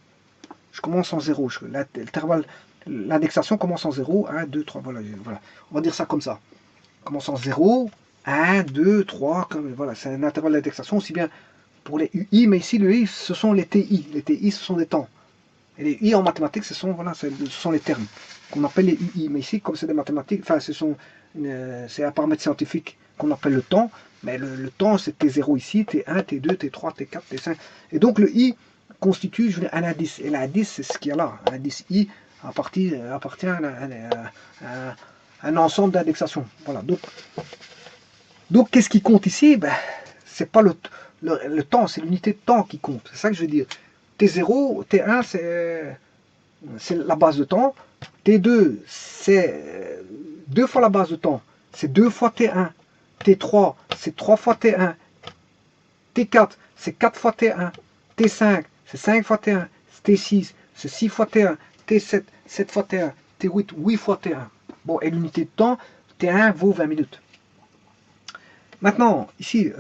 Je commence en 0. L'intervalle... L'indexation commence en 0, 1, 2, 3, voilà, voilà. On va dire ça comme ça. Commence en 0, 1, 2, 3, comme, voilà, c'est un intervalle d'indexation aussi bien pour les UI, mais ici, le I, ce sont les TI. Les TI, ce sont des temps. Et les UI en mathématiques, ce sont les termes qu'on appelle les UI. Mais ici, comme c'est des mathématiques, enfin, c'est un paramètre scientifique qu'on appelle le temps, mais le temps, c'est T0 ici, T1, T2, T3, T4, T5. Et donc, le I constitue, je veux dire, un indice. Et l'indice, c'est ce qu'il y a là. L'indice I appartient à un ensemble d'indexation. Voilà. Donc qu'est-ce qui compte ici? Ben, c'est pas le temps, c'est l'unité de temps qui compte. C'est ça que je veux dire. T0, T1, c'est la base de temps. T2, c'est 2 fois la base de temps. C'est 2 fois T1. T3, c'est 3 fois T1. T4, c'est 4 fois T1. T5, c'est 5 fois T1. T6, c'est 6 fois T1. T7, 7 fois T1. T8, 8 fois T1. Bon, et l'unité de temps, T1 vaut 20 minutes. Maintenant, ici,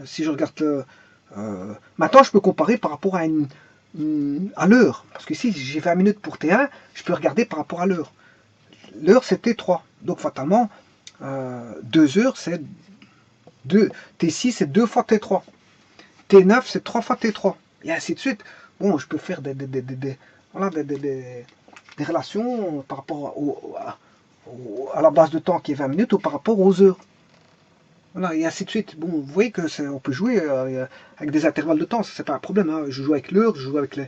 si je regarde maintenant, je peux comparer par rapport à l'heure. Parce que si j'ai 20 minutes pour T1, je peux regarder par rapport à l'heure. L'heure, c'est T3. Donc, fatalement, 2 heures, c'est 2. T6, c'est 2 fois T3. T9, c'est 3 fois T3. Et ainsi de suite. Bon, je peux faire des relations par rapport à la base de temps qui est 20 minutes ou par rapport aux heures. Voilà, et ainsi de suite. Bon, vous voyez que on peut jouer avec des intervalles de temps, c'est pas un problème. Hein. Je joue avec l'heure, je joue avec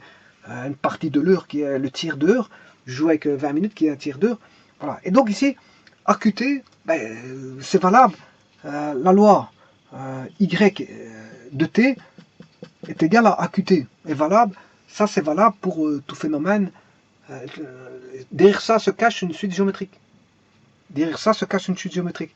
une partie de l'heure qui est le tiers d'heure, je joue avec 20 minutes qui est un tiers d'heure. Voilà. Et donc ici, AQT, ben, c'est valable. La loi Y de T est égale à AQT. Est valable. Ça, c'est valable pour tout phénomène. Derrière ça se cache une suite géométrique. Derrière ça se cache une suite géométrique.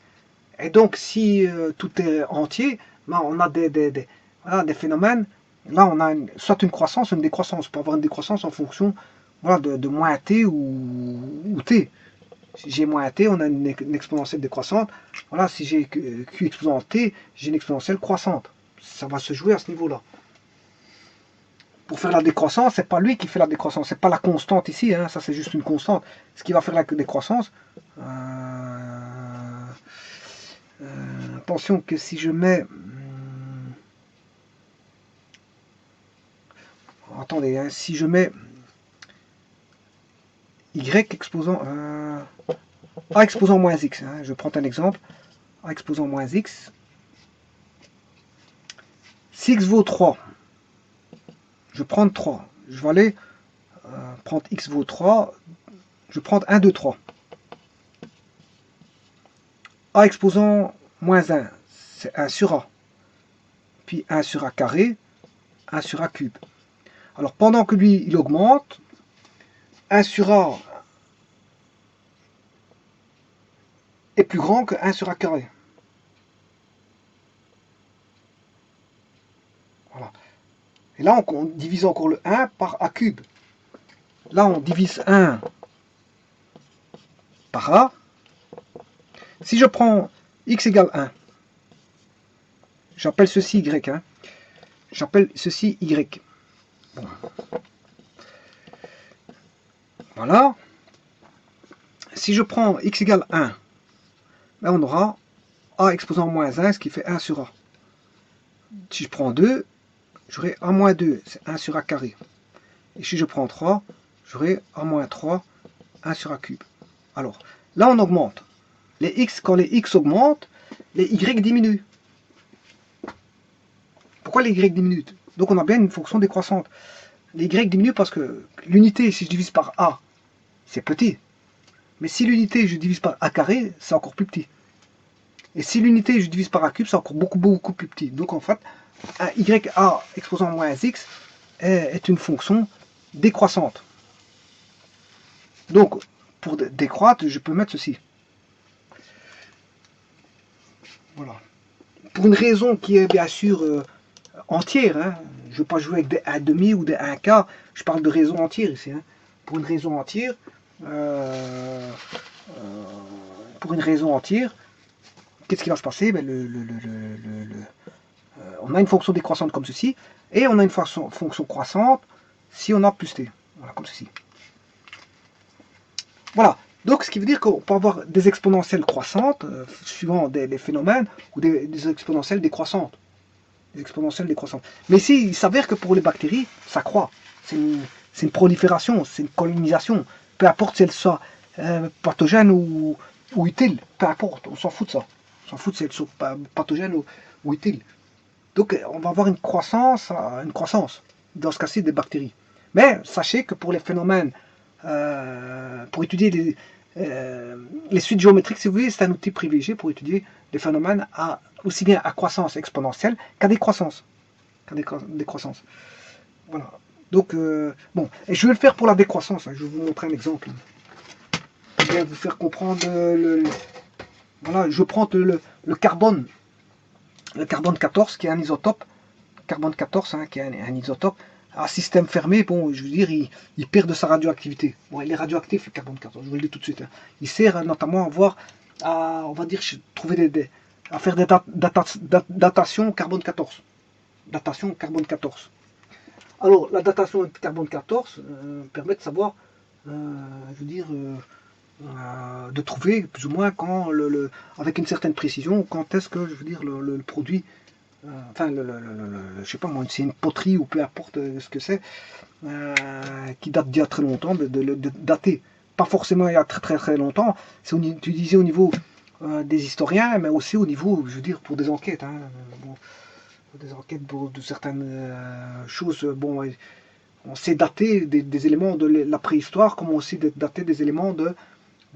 Et donc, si tout est entier, ben, on a voilà, des phénomènes. Là, on a soit une croissance, une décroissance. On peut avoir une décroissance en fonction voilà, de moins t ou t. Si j'ai moins t, on a une exponentielle décroissante. Voilà, si j'ai q exposant t, j'ai une exponentielle croissante. Ça va se jouer à ce niveau-là. Pour faire la décroissance, c'est pas lui qui fait la décroissance, c'est pas la constante ici, hein, ça c'est juste une constante. Ce qui va faire la décroissance, attention que si je mets... attendez, hein, si je mets y exposant... a exposant moins x, hein, je prends un exemple, a exposant moins x. Si x vaut 3, je vais prendre 3. Je vais aller prendre x vaut 3, je vais prendre 1, 2, 3. A exposant moins 1, c'est 1 sur A. Puis 1 sur A carré, 1 sur A cube. Alors pendant que lui, il augmente, 1 sur A est plus grand que 1 sur A carré. Voilà. Et là, on divise encore le 1 par A cube. Là, on divise 1 par A. Si je prends x égale 1, j'appelle ceci y. Hein. J'appelle ceci y. Bon. Voilà. Si je prends x égale 1, là on aura a exposant moins 1, ce qui fait 1 sur a. Si je prends 2, j'aurai a moins 2, c'est 1 sur a carré. Et si je prends 3, j'aurai a moins 3, 1 sur a cube. Alors, là on augmente. Les x, quand les x augmentent, les y diminuent. Pourquoi les y diminuent? Donc on a bien une fonction décroissante. Les y diminuent parce que l'unité, si je divise par a, c'est petit. Mais si l'unité, je divise par a carré, c'est encore plus petit. Et si l'unité, je divise par a cube, c'est encore beaucoup plus petit. Donc en fait, un y a exposant moins x est une fonction décroissante. Donc, pour décroître, je peux mettre ceci. Voilà. Pour une raison qui est bien sûr entière, hein. Je ne veux pas jouer avec des 1,5 ou des 1 quart, je parle de raison entière ici. Hein. Pour une raison entière, qu'est-ce qui va se passer? Ben, on a une fonction décroissante comme ceci, et on a une fonction croissante si on a plus t. Voilà, comme ceci. Voilà. Donc, ce qui veut dire qu'on peut avoir des exponentielles croissantes, suivant des phénomènes, ou des exponentielles décroissantes. Des exponentielles décroissantes. Mais ici, il s'avère que pour les bactéries, ça croît. C'est une prolifération, c'est une colonisation. Peu importe si elles sont pathogènes ou utiles, peu importe, on s'en fout de ça. On s'en fout si elles sont pathogènes ou utiles. Donc, on va avoir une croissance dans ce cas-ci des bactéries. Mais sachez que pour les phénomènes, pour étudier les suites géométriques, si vous voulez, c'est un outil privilégié pour étudier les phénomènes aussi bien à croissance exponentielle qu'à décroissance. Voilà. Donc, bon, et je vais le faire pour la décroissance, hein. Je vais vous montrer un exemple. Je vais vous faire comprendre voilà, je prends le carbone 14 qui est un isotope, carbone 14 hein, qui est un isotope, à système fermé, bon, je veux dire, il perd de sa radioactivité. Bon, il est radioactif, le carbone 14, je vous le dis tout de suite. Hein. Il sert notamment à on va dire, trouver à faire des datations carbone 14. Datation carbone 14. Alors, la datation carbone 14 permet de savoir, je veux dire, de trouver plus ou moins quand avec une certaine précision quand est-ce que je veux dire le produit enfin je sais pas moi c'est une poterie ou peu importe ce que c'est qui date d'il y a très longtemps de dater pas forcément il y a très longtemps, c'est utilisé au niveau des historiens mais aussi au niveau je veux dire pour des enquêtes hein, bon, des enquêtes pour de certaines choses bon on sait dater des éléments de la préhistoire comme on sait dater des éléments de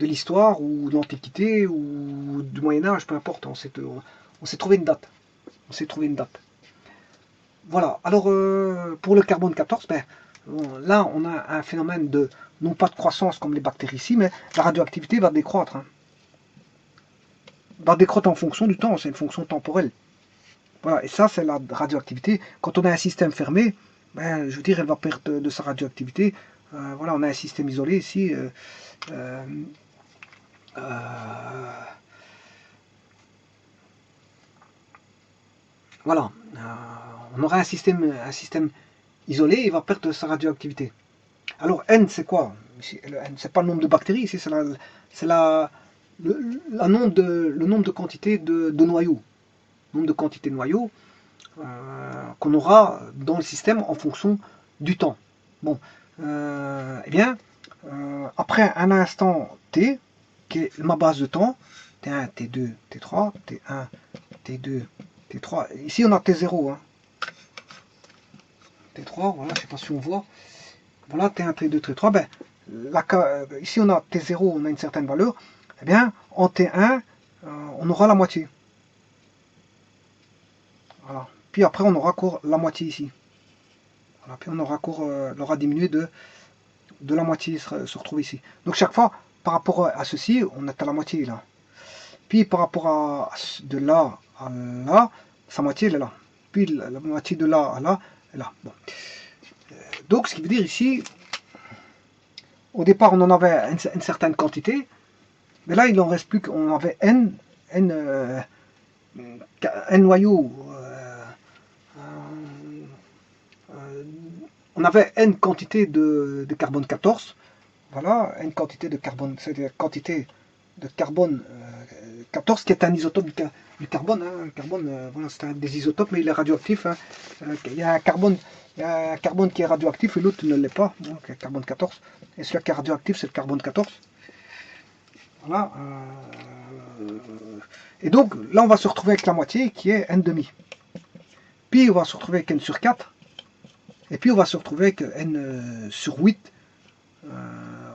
l'histoire ou de l'Antiquité ou du Moyen-Âge, peu importe, on s'est trouvé une date. On s'est trouvé une date. Voilà, alors pour le carbone 14, ben, là on a un phénomène de, non pas de croissance comme les bactéries ici, mais la radioactivité va décroître. Hein. Va décroître en fonction du temps, c'est une fonction temporelle. Voilà, et ça c'est la radioactivité. Quand on a un système fermé, ben, je veux dire, elle va perdre de sa radioactivité. Voilà, on a un système isolé ici. Voilà, on aura un système isolé, il va perdre sa radioactivité. Alors N, c'est quoi? Le N, c'est pas le nombre de bactéries, ici c'est le nombre de quantités de noyaux. Le nombre de quantités de noyaux qu'on aura dans le système en fonction du temps. Bon, eh bien, après un instant T, qui est ma base de temps, T1, T2, T3, T1, T2, T3. Ici, on a T0. Hein. T3, voilà, je ne sais pas si on voit. Voilà, T1, T2, T3. Ben, ici, on a T0, on a une certaine valeur. Eh bien, en T1, on aura la moitié. Voilà. Puis après, on aura encore la moitié ici. Voilà. Puis on aura encore, l'aura diminué de la moitié, se retrouve ici. Donc chaque fois, par rapport à ceci, on est à la moitié là. Puis par rapport à de là à là, sa moitié elle est là. Puis la moitié de là à là, est là. Bon. Donc ce qui veut dire ici, au départ on en avait une certaine quantité, mais là il n'en reste plus qu'on avait n noyaux. On avait n quantité de carbone 14. Voilà, n quantité de carbone, c'est la quantité de carbone 14 qui est un isotope du carbone. Hein. Le carbone, voilà, c'est un des isotopes, mais il est radioactif. Hein. Il y a un carbone qui est radioactif et l'autre ne l'est pas, donc carbone 14. Et celui qui est radioactif, c'est le carbone 14. Voilà. Et donc là, on va se retrouver avec la moitié qui est n demi. Puis on va se retrouver avec n sur 4. Et puis on va se retrouver avec n sur 8.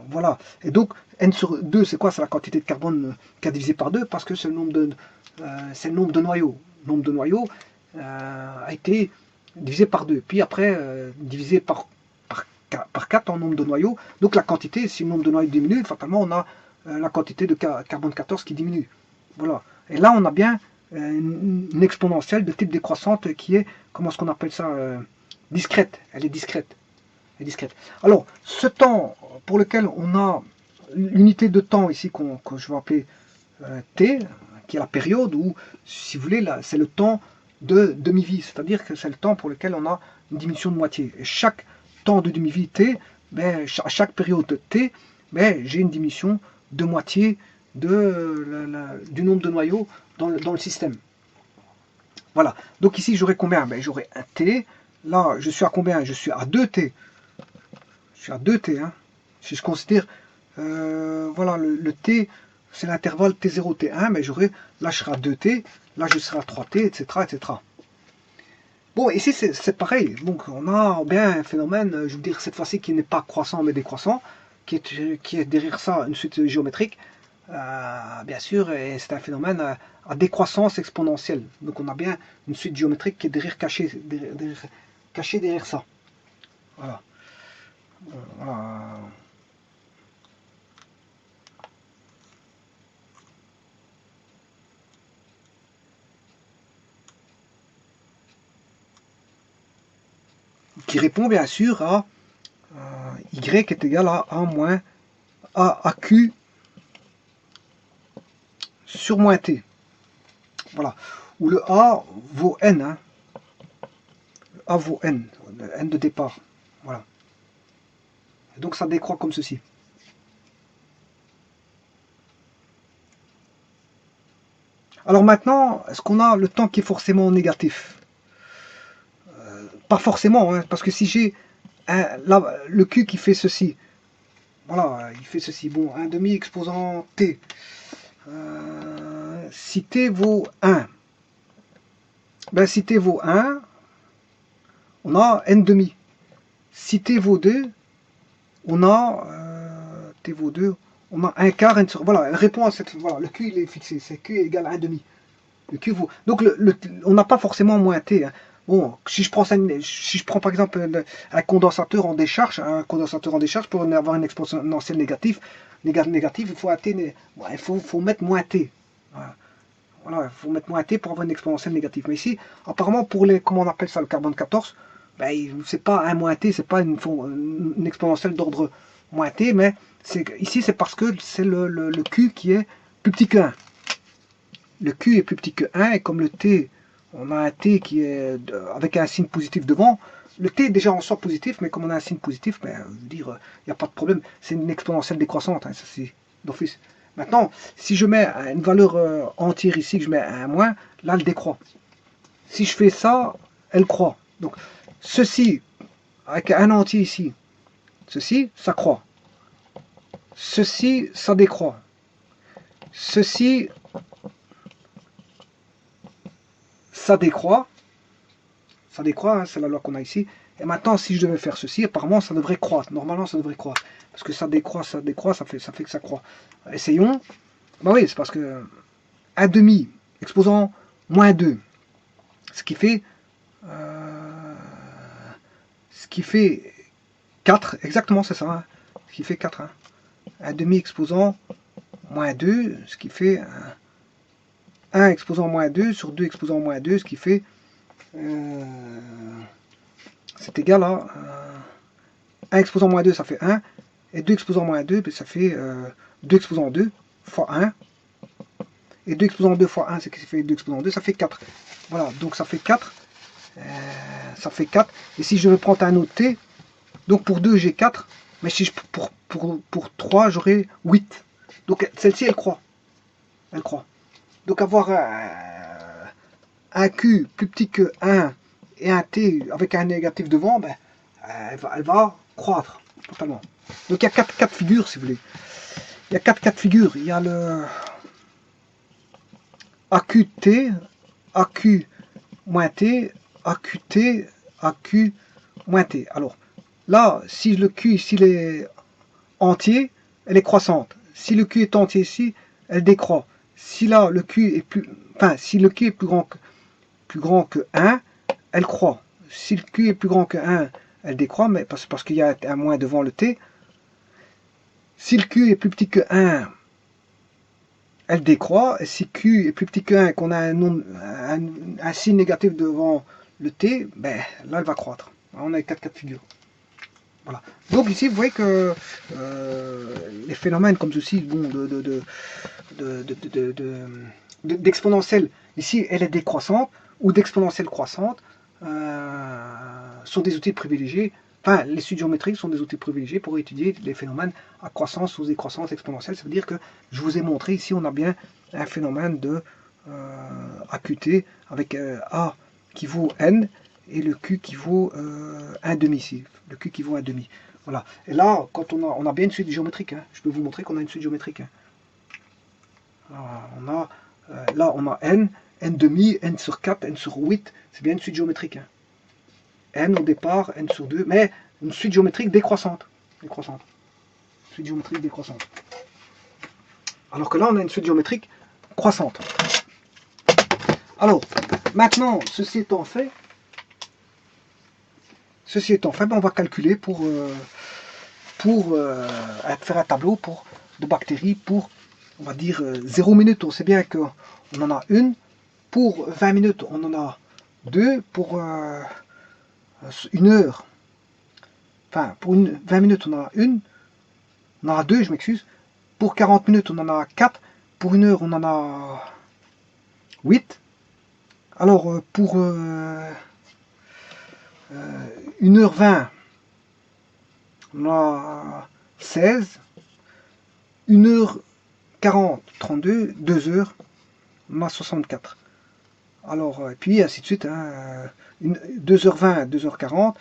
Voilà. Et donc, n sur 2, c'est quoi? C'est la quantité de carbone qui a divisé par 2, parce que c'est le nombre de noyaux. Le nombre de noyaux a été divisé par 2. Puis après, divisé par 4 en nombre de noyaux. Donc la quantité, si le nombre de noyaux diminue, fatalement, on a la quantité de carbone 14 qui diminue. Voilà. Et là, on a bien une exponentielle de type décroissante qui est, comment est-ce qu'on appelle ça, discrète. Elle est discrète. Alors, ce temps pour lequel on a l'unité de temps ici que je vais appeler T, qui est la période où, si vous voulez, c'est le temps de demi-vie, c'est-à-dire que c'est le temps pour lequel on a une diminution de moitié. Et chaque temps de demi-vie T, ben, à chaque période T, ben, j'ai une diminution de moitié du nombre de noyaux dans le système. Voilà. Donc ici, j'aurai combien? Ben, j'aurai un T. Là, je suis à combien? Je suis à 2T. Je suis à 2T. Hein. Si je considère, voilà, le T, c'est l'intervalle T0, T1, mais là, je serai à 2T, là, je serai à 3T, etc. etc. Bon, ici, c'est pareil. Donc, on a bien un phénomène, je veux dire, cette fois-ci, qui n'est pas croissant, mais décroissant, qui est derrière ça une suite géométrique, bien sûr, et c'est un phénomène à décroissance exponentielle. Donc, on a bien une suite géométrique qui est cachée derrière ça. Voilà. Bon, voilà. Qui répond bien sûr à y est égal à a moins AQ sur moins t. Voilà. Où le A vaut n. Hein. Le A vaut n. Le n de départ. Voilà. Et donc ça décroît comme ceci. Alors maintenant, est-ce qu'on a le temps qui est forcément négatif? Pas forcément, hein, parce que si j'ai le Q qui fait ceci, voilà, il fait ceci, bon, un demi exposant t. Si t vaut 1, ben si t vaut 1, on a n demi. Si t vaut 2, on a t vaut 2, on a un quart n sur. Voilà, elle répond à cette. Voilà, le Q il est fixé, c'est Q égale 1 demi. Le Q vaut. Donc on n'a pas forcément moins t. Hein. Bon, si je prends par exemple un condensateur en décharge, pour avoir une exponentielle négative, il faut faut mettre moins t. Voilà, il faut mettre moins t pour avoir une exponentielle négative. Mais ici, apparemment, pour les, comment on appelle ça, le carbone 14, ben, c'est pas un moins t, c'est pas une exponentielle d'ordre moins t, mais ici c'est parce que c'est le Q qui est plus petit que 1. Le Q est plus petit que 1, et comme le t, on a un t qui est avec un signe positif devant, le t est déjà en soi positif, mais comme on a un signe positif, ben, je veux dire, il n'y a pas de problème, c'est une exponentielle décroissante, hein, ça c'est d'office. Maintenant, si je mets une valeur entière ici, que je mets un moins, là elle décroît. Si je fais ça, elle croît. Donc, ceci, avec un entier ici, ceci, ça croît. Ceci, ça décroît. Ceci, ça décroît. Ça décroît, hein, c'est la loi qu'on a ici. Et maintenant, si je devais faire ceci, apparemment, ça devrait croître. Normalement, ça devrait croître. Parce que ça décroît, ça fait que ça croît. Essayons. Bah oui, c'est parce que 1 demi, exposant moins 2. Ce qui fait... ce qui fait 4, exactement, c'est ça. Hein, ce qui fait 4. Hein. 1 demi exposant moins 2, ce qui fait 1 exposant moins 2 sur 2 exposant moins 2, ce qui fait... c'est égal à 1 exposant moins 2, ça fait 1. Et 2 exposant moins 2, ça fait 2 exposant 2 fois 1. Et 2 exposant 2 fois 1, c'est ce qui fait 2 exposant 2, ça fait 4. Voilà, donc ça fait 4. Ça fait 4. Et si je veux prendre un autre t, donc pour 2 j'ai 4, mais si je, pour 3 j'aurai 8. Donc celle-ci elle croît. Elle croît. Donc avoir un Q plus petit que 1 et un T avec un négatif devant, ben, elle va croître totalement. Donc il y a 4 cas de figure si vous voulez. Il y a 4 cas de figure. Il y a le AQT, AQ moins T, AQT, AQ moins T. Alors là, si le Q ici est entier, elle est croissante. Si le Q est entier ici, elle décroît. Si là le Q est plus, enfin si le Q est plus grand que 1, elle croît. Si le Q est plus grand que 1, elle décroît, mais parce qu'il y a un moins devant le T. Si le Q est plus petit que 1, elle décroît. Et si Q est plus petit que 1 et qu'on a un signe négatif devant le T, ben, là elle va croître. On a 4 cas de figure. Voilà. Donc ici, vous voyez que les phénomènes comme ceci, bon, d'exponentielle, ici elle est décroissante, ou d'exponentielle croissante, sont des outils privilégiés. Enfin, les études géométriques sont des outils privilégiés pour étudier les phénomènes à croissance ou décroissance exponentielle. Ça veut dire que je vous ai montré ici, on a bien un phénomène de AQT avec A qui vaut N et le Q qui vaut 1 demi ici. Le Q qui vaut 1 demi. Voilà. Et là, quand on a bien une suite géométrique, hein, je peux vous montrer qu'on a une suite géométrique. Hein. Alors, là, on a N, N demi, N sur 4, N sur 8. C'est bien une suite géométrique. Hein. N au départ, N sur 2, mais une suite géométrique décroissante. Suite géométrique décroissante. Alors que là, on a une suite géométrique croissante. Alors, maintenant, ceci étant fait, ben, on va calculer pour pour faire un tableau de bactéries pour, on va dire, 0 minutes. On sait bien qu'on en a une. Pour 20 minutes, on en a 2. Pour 1 heure, enfin, pour 20 minutes, on en a 1. On en a 2, je m'excuse. Pour 40 minutes, on en a 4. Pour 1 heure, on en a 8. Alors, pour 1h20, on a 16. 1h40, 32. 2 heures, on a 64. Alors, et puis ainsi de suite. 2h20, 2h40.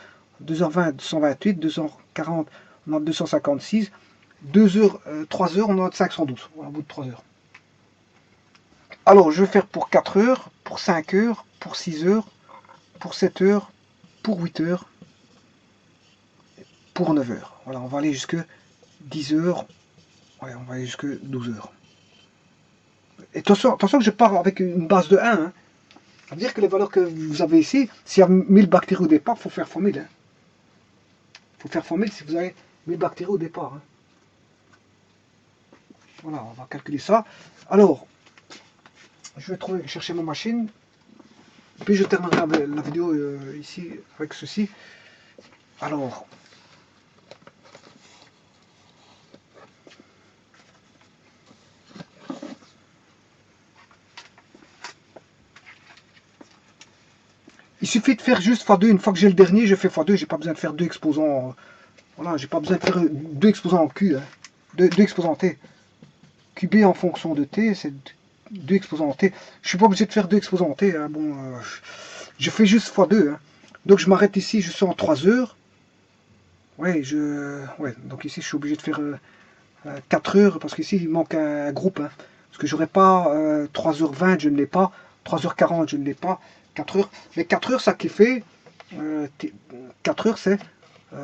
2h20, 228. 2h40, on a 256. 3 heures, on a 512. Voilà, au bout de 3 heures. Alors, je vais faire pour 4 heures, pour 5 heures, pour 6 heures, pour 7 heures, pour 8 heures, pour 9 heures. Voilà, on va aller jusque 10 heures. Ouais, on va aller jusque 12 heures. Et attention que je pars avec une base de 1. Hein. Ça veut dire que les valeurs que vous avez ici, s'il y a 1000 bactéries au départ, il faut faire x 1000. Hein. Il faut faire x 1000 si vous avez 1000 bactéries au départ. Hein. Voilà, on va calculer ça. Alors, je vais chercher ma machine. Puis je terminerai la vidéo ici avec ceci. Alors, il suffit de faire juste x2. Une fois que j'ai le dernier, je fais x2. J'ai pas besoin de faire 2 exposants. Voilà, j'ai pas besoin de faire 2 exposants en Q. Hein. 2 exposants en T. QB en fonction de T, c'est 2 exposants en T. Je suis pas obligé de faire 2 exposants en T. Hein. Bon, je fais juste x2. Hein. Donc je m'arrête ici, je suis en 3 heures. Ouais, donc ici je suis obligé de faire 4 heures parce qu'ici il manque un groupe. Hein. Parce que j'aurais pas 3h20, je ne l'ai pas. 3h40, je ne l'ai pas. 4 heures. Mais 4 heures, ça qui fait 4 heures, c'est 1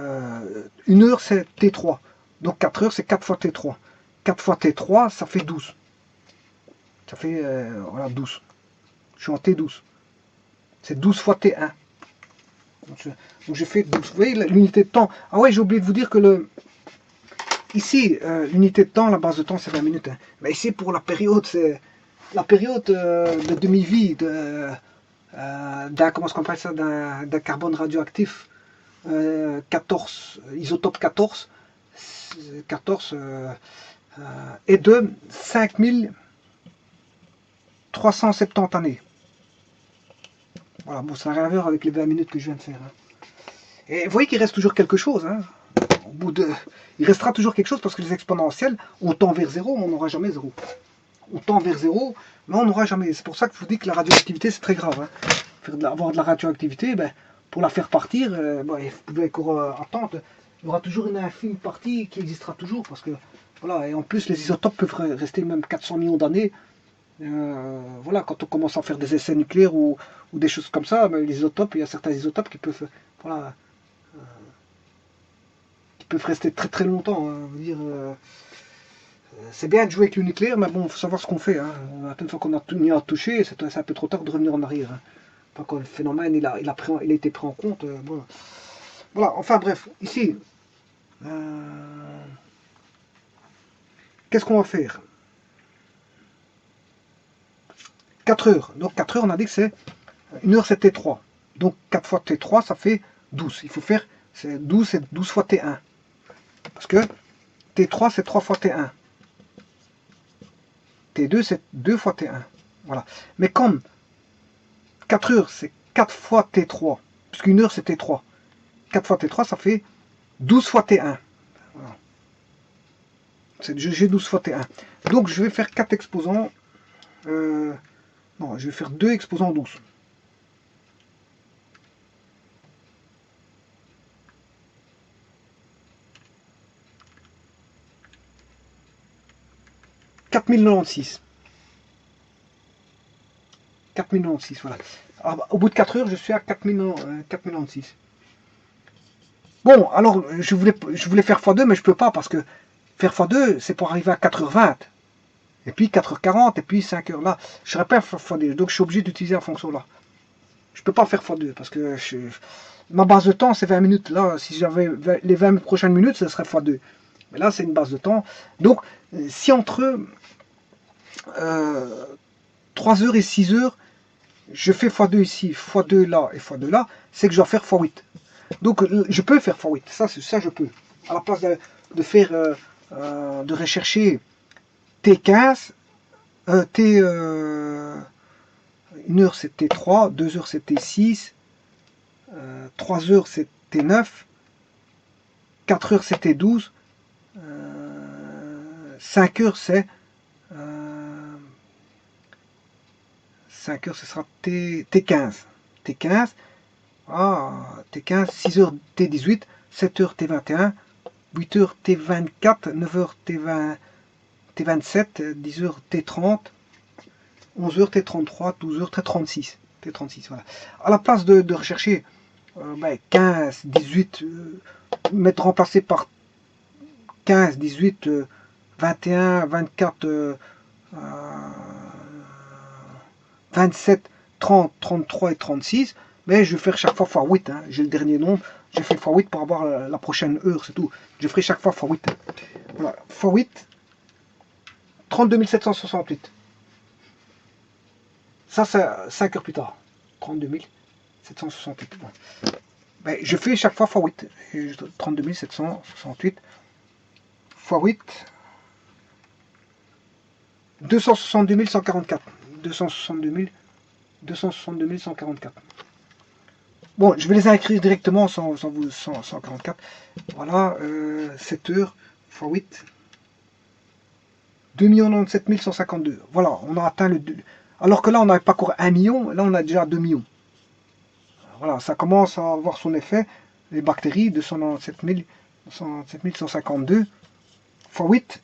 heure, c'est T3. Donc 4 heures, c'est 4 fois T3. 4 fois T3, ça fait 12. Ça fait voilà, 12. Je suis en T12. C'est 12 fois T1. Donc je fais 12. Vous voyez l'unité de temps. Ah ouais, j'ai oublié de vous dire que ici, l'unité de temps, la base de temps, c'est 20 minutes. Hein. Mais ici, pour la période, c'est la période de demi-vie d'un, comment on appelle ça, d'un carbone radioactif 14, isotope 14, 14 et de 5370 années. Voilà, bon, ça n'a rien à voir avec les 20 minutes que je viens de faire. Hein. Et vous voyez qu'il reste toujours quelque chose. Hein. Il restera toujours quelque chose parce que les exponentielles, on tend vers 0, mais on n'aura jamais 0. On tend vers 0, mais on n'aura jamais. C'est pour ça que je vous dis que la radioactivité, c'est très grave. Hein. Avoir de la radioactivité, ben, pour la faire partir, vous pouvez encore attendre. Il y aura toujours une infime partie qui existera toujours. Parce que, voilà, et en plus, les isotopes peuvent rester même 400 millions d'années. Voilà, quand on commence à faire des essais nucléaires ou des choses comme ça, ben, les isotopes, il y a certains isotopes qui peuvent, voilà, qui peuvent rester très très longtemps. Hein, dire, c'est bien de jouer avec le nucléaire, mais bon, il faut savoir ce qu'on fait. Hein. Une fois qu'on a mis à toucher, c'est un peu trop tard de revenir en arrière. Hein. Enfin, quand le phénomène il a été pris en compte. Voilà. Voilà, enfin bref, ici, qu'est-ce qu'on va faire? 4 heures. Donc 4 heures, on a dit que c'est 1 heure, c'est T3. Donc 4 fois T3, ça fait 12. Il faut faire, c'est 12 fois T1. Parce que T3, c'est 3 fois T1. T2, c'est 2 fois T1. Voilà. Mais comme 4 heures, c'est 4 fois T3, puisqu'une heure, c'est T3. 4 fois T3, ça fait 12 fois T1. Voilà. J'ai 12 fois T1. Donc, je vais faire 4 exposants. Non, je vais faire 2 exposants 12. « 4096. 4096, voilà. Alors, au bout de 4 heures, je suis à 4096. Bon, alors, je voulais faire x2, mais je peux pas, parce que faire x2, c'est pour arriver à 4h20. Et puis 4h40, et puis 5h. Là, je ne saurais pas faire x2, donc je suis obligé d'utiliser la fonction là. Je ne peux pas faire x2, parce que Ma base de temps, c'est 20 minutes. Là, si j'avais les 20 prochaines minutes, ce serait x2. Mais là, c'est une base de temps. Donc, si entre 3 heures et 6 heures, je fais x2 ici, x2 là et x2 là, c'est que je dois faire x8. Donc, je peux faire x8. Ça je peux. À la place de faire, de rechercher T15, T... 1 heure c'était 3, 2 heures c'était 6, 3 heures c'était 9, 4 heures c'était 12, 5 heures c'est 5 heures ce sera T15. T15, T15, 6 heures T18, 7 heures T21, 8 heures T24, 9 heures T20, T27, 10 heures T30, 11 heures T33, 12 heures T36. T36, voilà. À la place de rechercher 15, 18, mettre remplacé par 15, 18, 21, 24, 27, 30, 33 et 36, mais je vais faire chaque fois x8. Hein. J'ai le dernier nombre, je fais x8 pour avoir la prochaine heure, c'est tout. Je ferai chaque fois x8. Voilà, x8, 32 768. Ça, c'est 5 heures plus tard. 32 768. Bon. Ben, je fais chaque fois x8. 32 768 x8. 262 144. 262 144. Bon, je vais les inscrire directement sans 144. Voilà, 7 heures x 8. 2 97 152. Voilà, on a atteint le 2. Alors que là, on n'avait pas encore 1 million, là, on a déjà 2 millions. Voilà, ça commence à avoir son effet. Les bactéries, 297 152 x 8.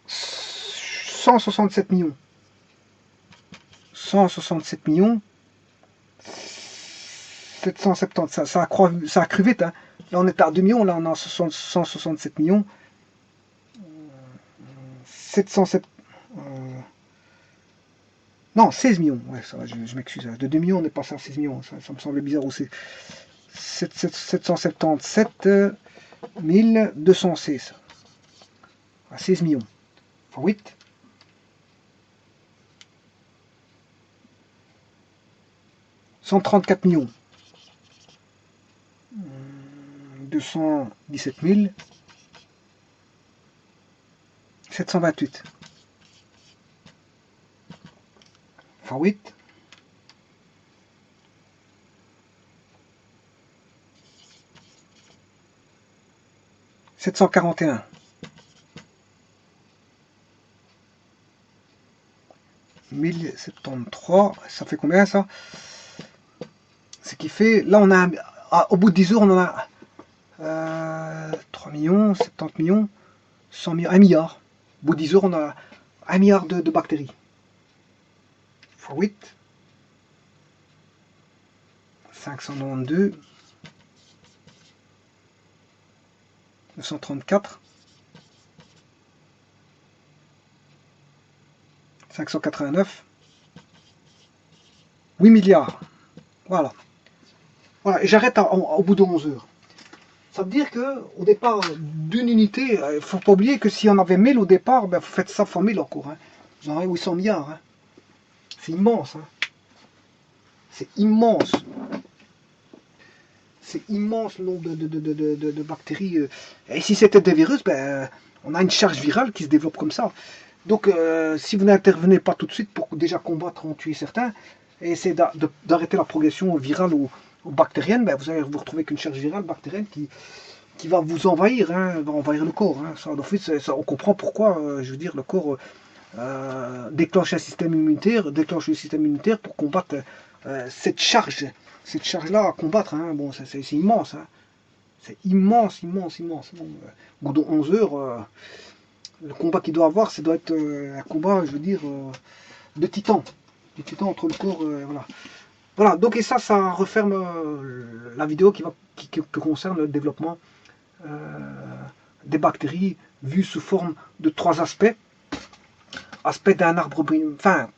167 millions. 167 millions. 770. Ça a cru vite. Hein. Là, on est à 2 millions. Là, on a 167 millions. 707. Non, 16 millions. Ouais, ça va, je m'excuse. De 2 millions, on est passé à 16 millions. Ça me semblait bizarre aussi. 777 216. 16 millions. Fois 8. 134 millions. 217 728. Fois 8. 741. 1073. Ça fait combien ça? Ce qui fait, là on a, au bout de 10 heures, on en a 3 millions, 70 millions, 100 millions, 1 milliard. Au bout de 10 heures, on a 1 milliard de bactéries. Fois 8. 592. 934. 589. 8 milliards. Voilà. Voilà, et j'arrête au bout de 11 heures. Ça veut dire qu'au départ d'une unité, il ne faut pas oublier que si on avait 1000 au départ, ben, vous faites ça fois 1000 encore. Hein. Vous en avez 800 milliards. Hein. C'est immense. Hein. C'est immense. C'est immense le nombre de bactéries. Et si c'était des virus, ben, on a une charge virale qui se développe comme ça. Donc, si vous n'intervenez pas tout de suite pour déjà combattre ou tuer certains, et essayer d'arrêter la progression virale ou bactérienne, ben, vous allez vous retrouver avec une charge virale bactérienne qui va vous envahir, hein, va envahir le corps. Hein. Ça, d'office, on comprend pourquoi, je veux dire, le corps déclenche un système immunitaire, déclenche le système immunitaire pour combattre cette charge-là à combattre. Hein. Bon, c'est immense. Hein. C'est immense, immense, immense. Bon, au bout de 11 heures, le combat qu'il doit avoir, ça doit être un combat, je veux dire, de titan. De titan entre le corps, voilà. Voilà, donc et ça referme la vidéo qui concerne le développement des bactéries vues sous forme de 3 aspects. Aspect d'un arbre, enfin,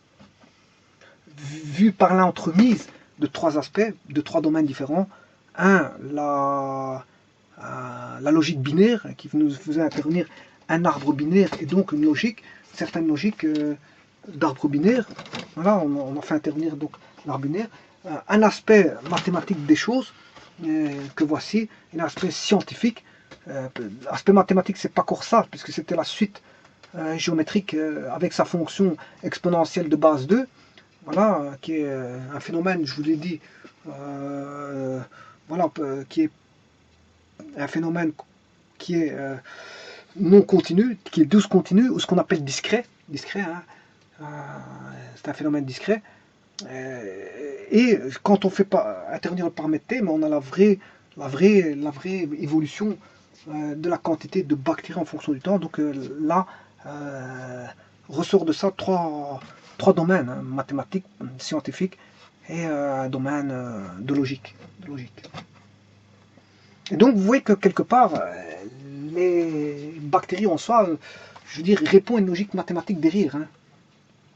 vu par l'entremise de trois aspects, de trois domaines différents. Un, la logique binaire, qui nous faisait intervenir un arbre binaire et donc une logique, certaines logiques d'arbre binaire. Voilà, on a fait intervenir donc l'arbre binaire. Un aspect mathématique des choses, que voici, un aspect scientifique. L'aspect mathématique, c'est pas encore ça, puisque c'était la suite géométrique avec sa fonction exponentielle de base 2, voilà, qui est un phénomène, je vous l'ai dit, voilà, qui est un phénomène qui est non continu, qui est douce continu, ou ce qu'on appelle discret. Discret, hein, c'est un phénomène discret. Et quand on fait pas intervenir le paramètre T, mais on a la vraie évolution de la quantité de bactéries en fonction du temps. Donc là, ressort de ça trois domaines, hein, mathématiques, scientifiques et un domaine de logique. Et donc vous voyez que quelque part, les bactéries en soi, je veux dire, répondent à une logique mathématique derrière. Hein.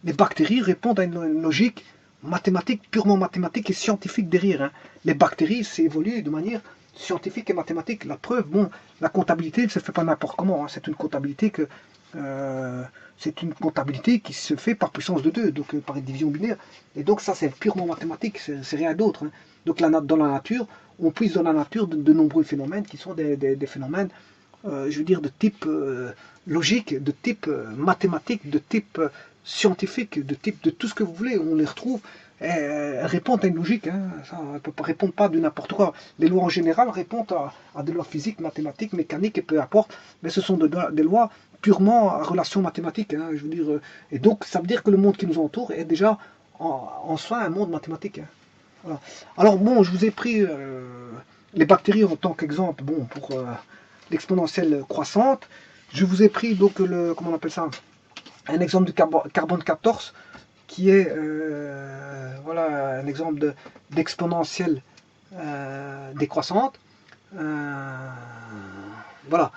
Les bactéries répondent à une logique mathématique, purement mathématique et scientifique derrière. Hein. Les bactéries s'évoluent de manière scientifique et mathématique. La preuve, bon, la comptabilité ne se fait pas n'importe comment. Hein. C'est une comptabilité qui se fait par puissance de 2, donc par une division binaire. Et donc ça, c'est purement mathématique, c'est rien d'autre. Hein. Donc dans la nature, on puise dans la nature de nombreux phénomènes qui sont des phénomènes, je veux dire, de type logique, de type mathématique, de type scientifique, de type de tout ce que vous voulez. On les retrouve. Elles répondent à une logique, hein. Ça, elles ne répondent pas de n'importe quoi. Les lois en général répondent à des lois physiques, mathématiques, mécaniques et peu importe, mais ce sont des lois purement à relation mathématique. Hein, je veux dire, et donc ça veut dire que le monde qui nous entoure est déjà en soi un monde mathématique. Hein. Voilà. Alors bon, je vous ai pris les bactéries en tant qu'exemple, bon, pour l'exponentielle croissante. Je vous ai pris donc comment on appelle ça, un exemple de carbone 14 qui est voilà, un exemple d'exponentielle décroissante. Voilà.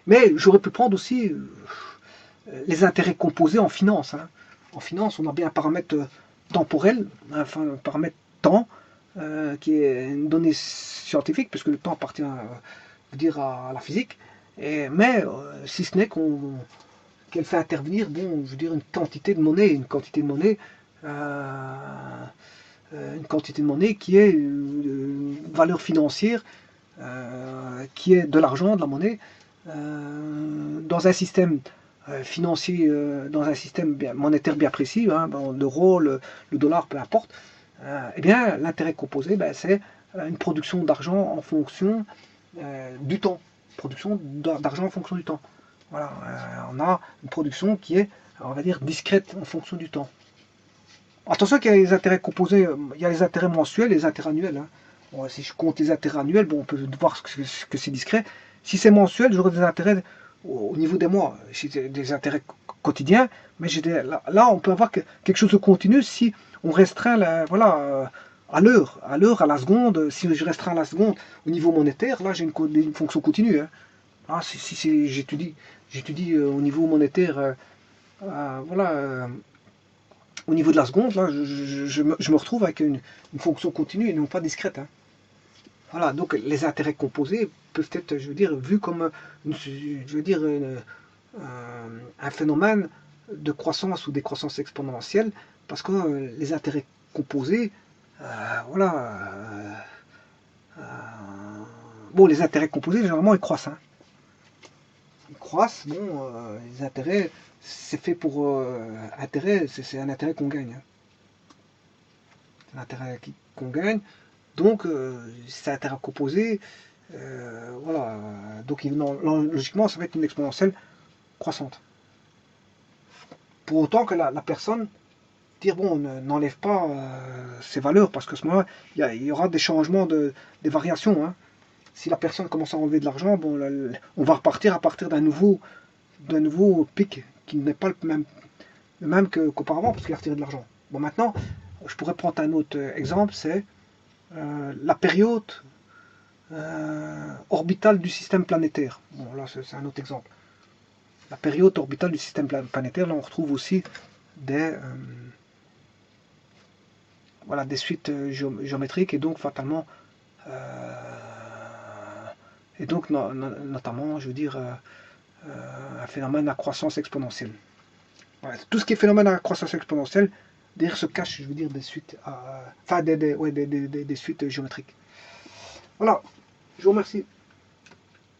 Mais j'aurais pu prendre aussi les intérêts composés en finance. Hein. En finance, on a bien un paramètre temporel, enfin un paramètre temps, qui est une donnée scientifique, puisque le temps appartient dire, à la physique. Mais si ce n'est qu'elle fait intervenir, bon, je veux dire, une quantité de monnaie qui est une valeur financière, qui est de l'argent, de la monnaie, dans un système financier, dans un système monétaire bien précis, hein, l'euro, le dollar, peu importe. Eh bien, l'intérêt composé, ben, c'est une production d'argent en fonction du temps. Production d'argent en fonction du temps. Voilà, on a une production qui est, on va dire, discrète en fonction du temps. Attention qu'il y a les intérêts composés, il y a les intérêts mensuels et les intérêts annuels. Hein. Bon, si je compte les intérêts annuels, bon, on peut voir que c'est discret. Si c'est mensuel, j'aurai des intérêts au niveau des mois, des intérêts quotidiens, mais là, on peut avoir quelque chose de continu si on restreint voilà, à l'heure, à la seconde. Si je restreins à la seconde au niveau monétaire, là, j'ai une fonction continue. Hein. Ah, si j'étudie au niveau monétaire, voilà, au niveau de la seconde, là, je me retrouve avec une fonction continue et non pas discrète. Hein. Voilà, donc les intérêts composés peuvent être, je veux dire, vus comme, un phénomène de croissance ou décroissance exponentielle, parce que les intérêts composés, voilà, bon, les intérêts composés, généralement, ils croissent. Hein. Ils croissent, bon, les intérêts, c'est fait pour intérêt, c'est un intérêt qu'on gagne. Hein. C'est un intérêt qu'on gagne. Donc, c'est un intérêt composé. Voilà. Donc, logiquement, ça va être une exponentielle croissante. Pour autant que la personne dire, bon, n'enlève pas ses valeurs, parce qu'à ce moment-là, il y aura des changements, des variations. Hein. Si la personne commence à enlever de l'argent, bon, on va repartir à partir d'un nouveau pic qui n'est pas le même qu'auparavant, parce qu'il a retiré de l'argent. Bon, maintenant, je pourrais prendre un autre exemple, c'est la période orbitale du système planétaire. Bon, là, c'est un autre exemple. La période orbitale du système planétaire, là, on retrouve aussi des voilà, des suites géométriques et donc fatalement, notamment, je veux dire, un phénomène à croissance exponentielle. Voilà, tout ce qui est phénomène à croissance exponentielle, derrière se cache, je veux dire, des suites, enfin, ouais, des suites géométriques. Voilà, je vous remercie.